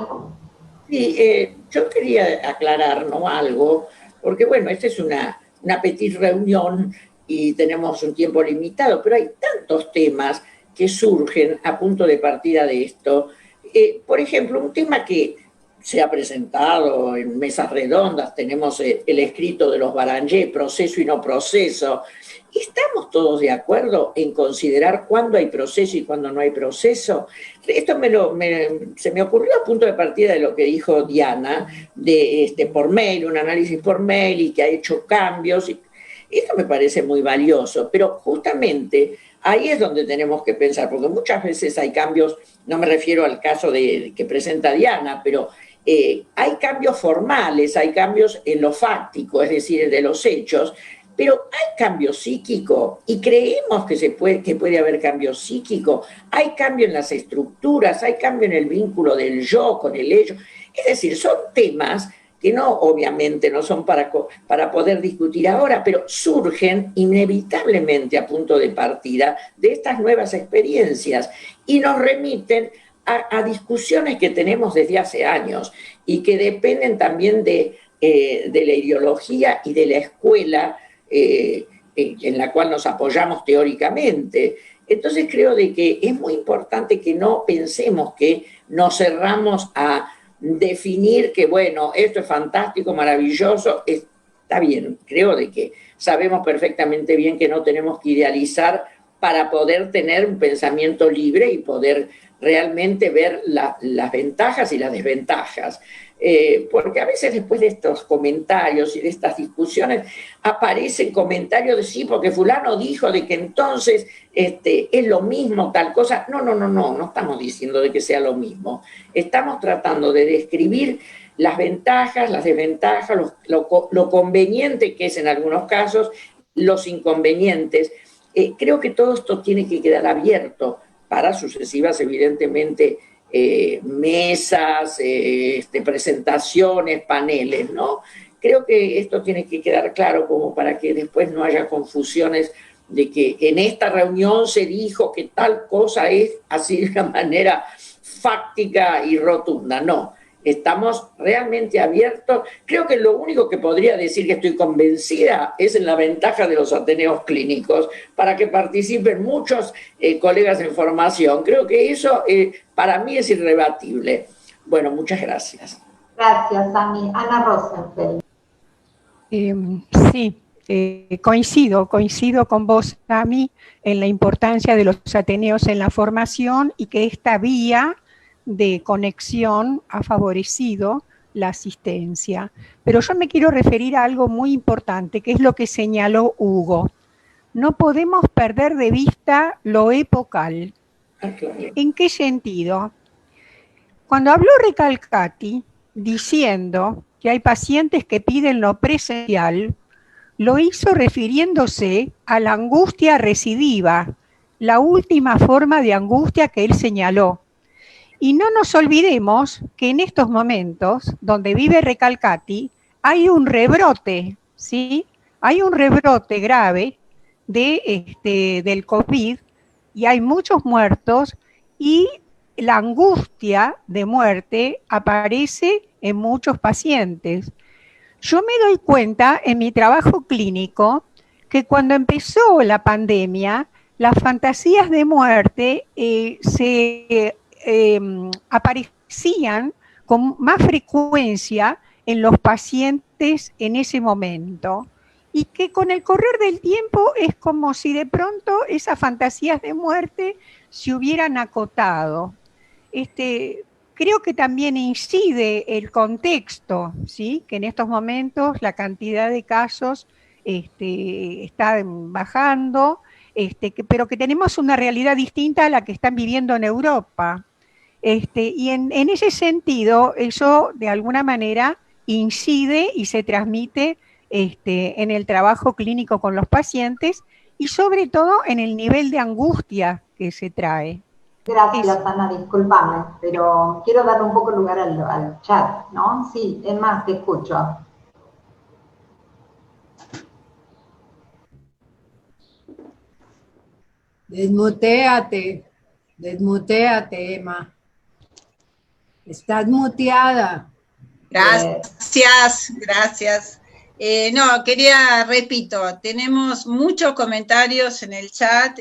Sí, yo quería aclarar, ¿no?, algo, porque bueno, esta es una petit reunión y tenemos un tiempo limitado, pero hay tantos temas que surgen a punto de partida de esto. Por ejemplo, un tema que se ha presentado en mesas redondas, tenemos el escrito de los Barangé, proceso y no proceso. ¿Estamos todos de acuerdo en considerar cuándo hay proceso y cuándo no hay proceso? Esto se me ocurrió a punto de partida de lo que dijo Diana, de por mail, un análisis por mail y que ha hecho cambios. Esto me parece muy valioso, pero justamente ahí es donde tenemos que pensar, porque muchas veces hay cambios, no me refiero al caso que presenta Diana, pero hay cambios formales, hay cambios en lo fáctico, es decir, de los hechos, pero hay cambio psíquico y creemos que puede haber cambio psíquico, hay cambio en las estructuras, hay cambio en el vínculo del yo con el ello, es decir, son temas que no, obviamente, no son para poder discutir ahora, pero surgen inevitablemente a punto de partida de estas nuevas experiencias y nos remiten a discusiones que tenemos desde hace años y que dependen también de la ideología y de la escuela en la cual nos apoyamos teóricamente. Entonces creo de que es muy importante que no pensemos que nos cerramos a definir que, bueno, esto es fantástico, maravilloso, está bien. Creo de que sabemos perfectamente bien que no tenemos que idealizar para poder tener un pensamiento libre y poder realmente ver las ventajas y las desventajas. Porque a veces después de estos comentarios y de estas discusiones aparecen comentarios de sí, porque fulano dijo de que entonces es lo mismo tal cosa. No estamos diciendo de que sea lo mismo. Estamos tratando de describir las ventajas, las desventajas, lo conveniente que es en algunos casos, los inconvenientes. Creo que todo esto tiene que quedar abierto para sucesivas, evidentemente, mesas, presentaciones, paneles, ¿no? Creo que esto tiene que quedar claro como para que después no haya confusiones de que en esta reunión se dijo que tal cosa es así de una manera fáctica y rotunda. No, estamos realmente abiertos. Creo que lo único que podría decir que estoy convencida es en la ventaja de los ateneos clínicos para que participen muchos colegas en formación. Creo que eso para mí es irrebatible. Bueno, muchas gracias. Gracias, Ami. Ana Rosenfeld. Sí, coincido con vos, Tami, en la importancia de los ateneos en la formación y que esta vía de conexión ha favorecido la asistencia. Pero yo me quiero referir a algo muy importante, que es lo que señaló Hugo. No podemos perder de vista lo epocal. ¿En qué sentido? Cuando habló Recalcati diciendo que hay pacientes que piden lo presencial, lo hizo refiriéndose a la angustia recidiva, la última forma de angustia que él señaló. Y no nos olvidemos que en estos momentos, donde vive Recalcati, hay un rebrote, ¿sí? Hay un rebrote grave del COVID y hay muchos muertos y la angustia de muerte aparece en muchos pacientes. Yo me doy cuenta en mi trabajo clínico que cuando empezó la pandemia, las fantasías de muerte aparecían con más frecuencia en los pacientes en ese momento y que con el correr del tiempo es como si de pronto esas fantasías de muerte se hubieran acotado. Creo que también incide el contexto, ¿sí? Que en estos momentos la cantidad de casos está bajando, pero que tenemos una realidad distinta a la que están viviendo en Europa. Y en ese sentido, eso de alguna manera incide y se transmite en el trabajo clínico con los pacientes y sobre todo en el nivel de angustia que se trae. Gracias, Ana, discúlpame, pero quiero dar un poco lugar al chat, ¿no? Sí, es más, te escucho. Desmuteate, Emma. Estás muteada. Gracias. Repito, tenemos muchos comentarios en el chat,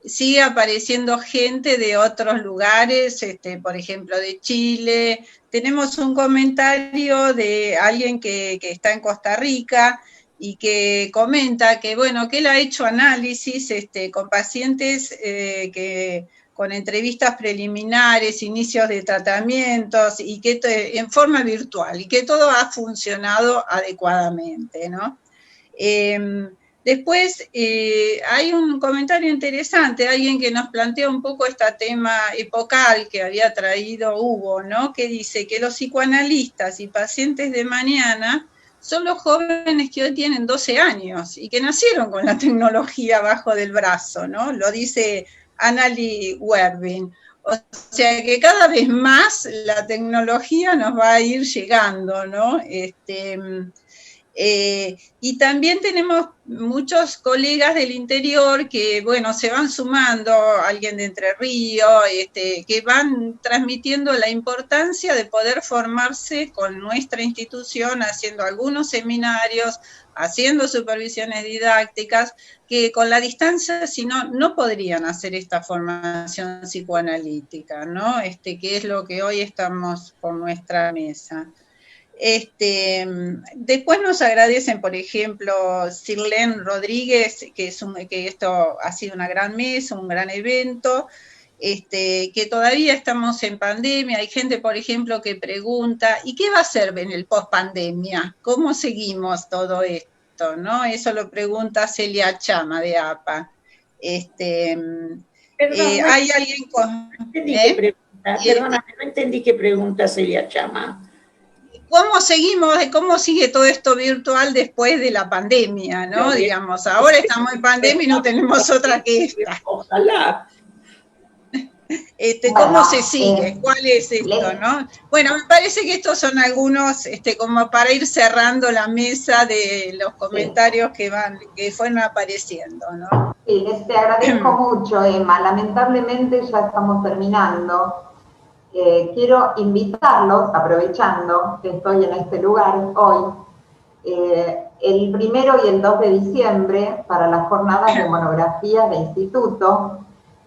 sigue apareciendo gente de otros lugares, por ejemplo de Chile. Tenemos un comentario de alguien que está en Costa Rica y que comenta que, bueno, que él ha hecho análisis con pacientes con entrevistas preliminares, inicios de tratamientos, y que en forma virtual, y que todo ha funcionado adecuadamente, ¿no? Después hay un comentario interesante, alguien que nos plantea un poco este tema epocal que había traído Hugo, ¿no? Que dice que los psicoanalistas y pacientes de mañana son los jóvenes que hoy tienen 12 años y que nacieron con la tecnología bajo del brazo, ¿no? Lo dice Annalie Werbin. O sea que cada vez más la tecnología nos va a ir llegando, ¿no? Y también tenemos muchos colegas del interior que, bueno, se van sumando, alguien de Entre Ríos, que van transmitiendo la importancia de poder formarse con nuestra institución, haciendo algunos seminarios, haciendo supervisiones didácticas, que con la distancia, si no, no podrían hacer esta formación psicoanalítica, ¿no? Que es lo que hoy estamos por nuestra mesa. Después nos agradecen, por ejemplo, Sirlen Rodríguez, que esto ha sido una gran mesa, un gran evento, que todavía estamos en pandemia. Hay gente, por ejemplo, que pregunta, ¿y qué va a ser en el post-pandemia? ¿Cómo seguimos todo esto? ¿No? Eso lo pregunta Celia Chama, de APA. Hay alguien con... Perdona, no entendí qué pregunta Celia Chama. ¿Cómo seguimos, cómo sigue todo esto virtual después de la pandemia, ¿no? Digamos, ahora estamos en pandemia y no tenemos otra que esta. Ojalá. ¿Cómo se sigue? ¿Cuál es esto, no? Bueno, me parece que estos son algunos, como para ir cerrando la mesa de los comentarios que fueron apareciendo, ¿no? Sí, te agradezco mucho, Emma. Lamentablemente ya estamos terminando. Quiero invitarlos, aprovechando que estoy en este lugar hoy, el 1 y el 2 de diciembre para las jornadas de monografías de instituto,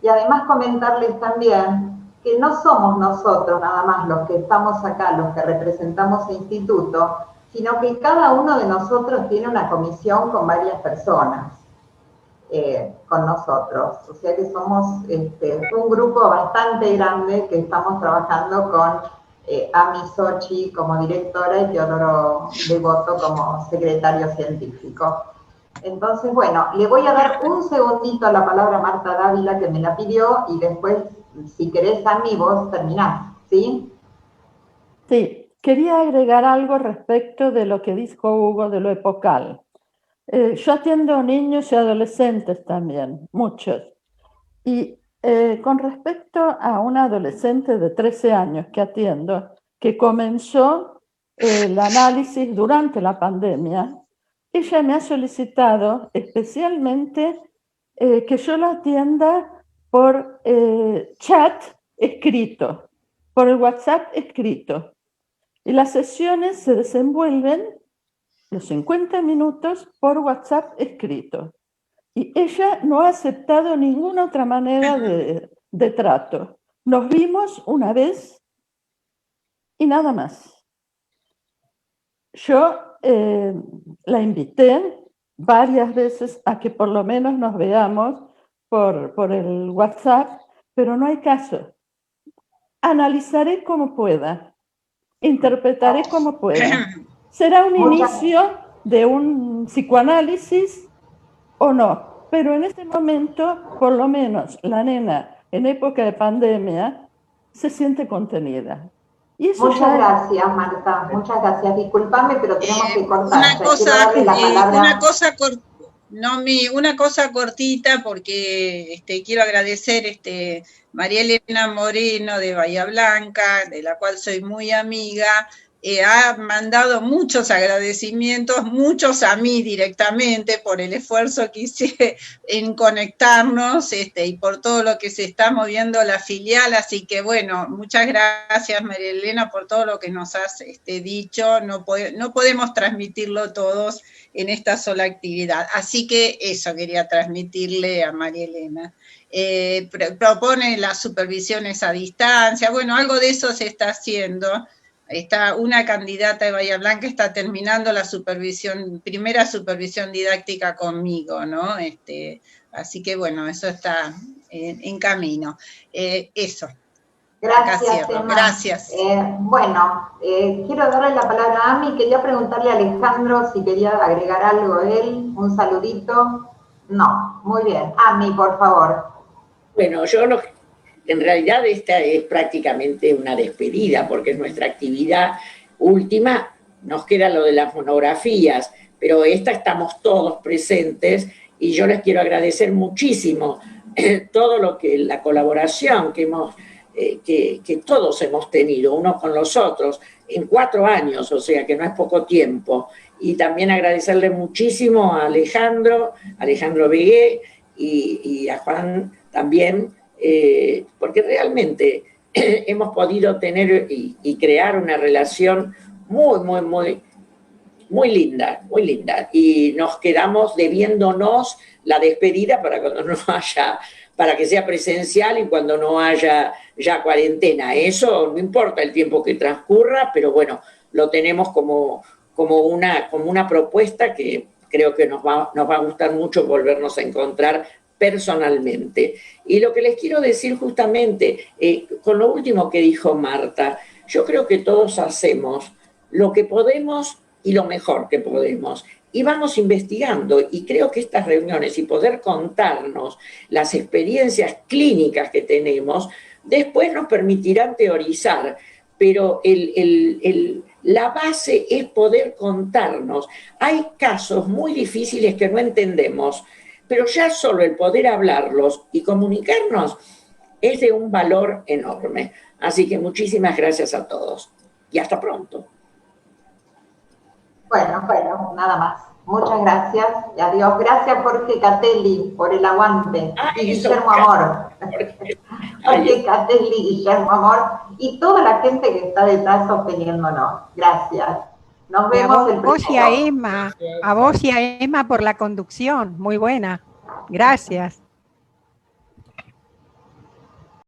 y además comentarles también que no somos nosotros nada más los que estamos acá, los que representamos el instituto, sino que cada uno de nosotros tiene una comisión con varias personas, con nosotros. O sea que somos un grupo bastante grande que estamos trabajando con Ami Sochi como directora y Teodoro Devoto como secretario científico. Entonces, bueno, le voy a dar un segundito la palabra a Marta Dávila, que me la pidió, y después, si querés, Ami, vos terminás, ¿sí? Sí, quería agregar algo respecto de lo que dijo Hugo de lo epocal. Yo atiendo niños y adolescentes también, muchos. Y con respecto a una adolescente de 13 años que atiendo, que comenzó el análisis durante la pandemia, ella me ha solicitado especialmente que yo la atienda por chat escrito, por el WhatsApp escrito. Y las sesiones se desenvuelven los 50 minutos por WhatsApp escrito. Y ella no ha aceptado ninguna otra manera de trato. Nos vimos una vez y nada más. Yo la invité varias veces a que por lo menos nos veamos por el WhatsApp, pero no hay caso. Analizaré como pueda, interpretaré como pueda. ¿Será un inicio de un psicoanálisis o no? Pero en este momento, por lo menos, la nena en época de pandemia se siente contenida. Y eso muchas gracias, Marta. Muchas gracias. Disculpame, pero tenemos que cortar. Una cosa cortita, porque quiero agradecer María Elena Moreno de Bahía Blanca, de la cual soy muy amiga. Ha mandado muchos agradecimientos, muchos a mí directamente por el esfuerzo que hice en conectarnos y por todo lo que se está moviendo la filial, así que bueno, muchas gracias María Elena por todo lo que nos has dicho, no podemos transmitirlo todos en esta sola actividad, así que eso quería transmitirle a María Elena. Propone las supervisiones a distancia, bueno, algo de eso se está haciendo. Está una candidata de Bahía Blanca, está terminando la primera supervisión didáctica conmigo, ¿no? Así que bueno, eso está en camino. Eso. Gracias, Emma. Gracias. Quiero darle la palabra a Ami. Quería preguntarle a Alejandro si quería agregar algo él, un saludito. No, muy bien. Ami, por favor. Bueno, en realidad esta es prácticamente una despedida, porque es nuestra actividad última, nos queda lo de las monografías, pero estamos todos presentes y yo les quiero agradecer muchísimo todo la colaboración que todos hemos tenido, unos con los otros, en 4 años, o sea que no es poco tiempo. Y también agradecerle muchísimo a Alejandro Begué y a Juan también, porque realmente hemos podido tener y crear una relación muy linda, muy linda. Y nos quedamos debiéndonos la despedida para cuando no haya, para que sea presencial y cuando no haya ya cuarentena. Eso no importa el tiempo que transcurra, pero bueno, lo tenemos como una propuesta que creo que nos va a gustar mucho volvernos a encontrar personalmente. Y lo que les quiero decir justamente, con lo último que dijo Marta, yo creo que todos hacemos lo que podemos y lo mejor que podemos. Y vamos investigando, y creo que estas reuniones y poder contarnos las experiencias clínicas que tenemos, después nos permitirán teorizar, pero la base es poder contarnos. Hay casos muy difíciles que no entendemos, pero ya solo el poder hablarlos y comunicarnos es de un valor enorme. Así que muchísimas gracias a todos y hasta pronto. Bueno, nada más. Muchas gracias y adiós. Gracias Jorge Catelli por el aguante. Y Guillermo Amor. Jorge Catelli, Guillermo Amor y toda la gente que está detrás sosteniéndonos. Gracias. Nos vemos el próximo. A vos y a Emma por la conducción. Muy buena. Gracias.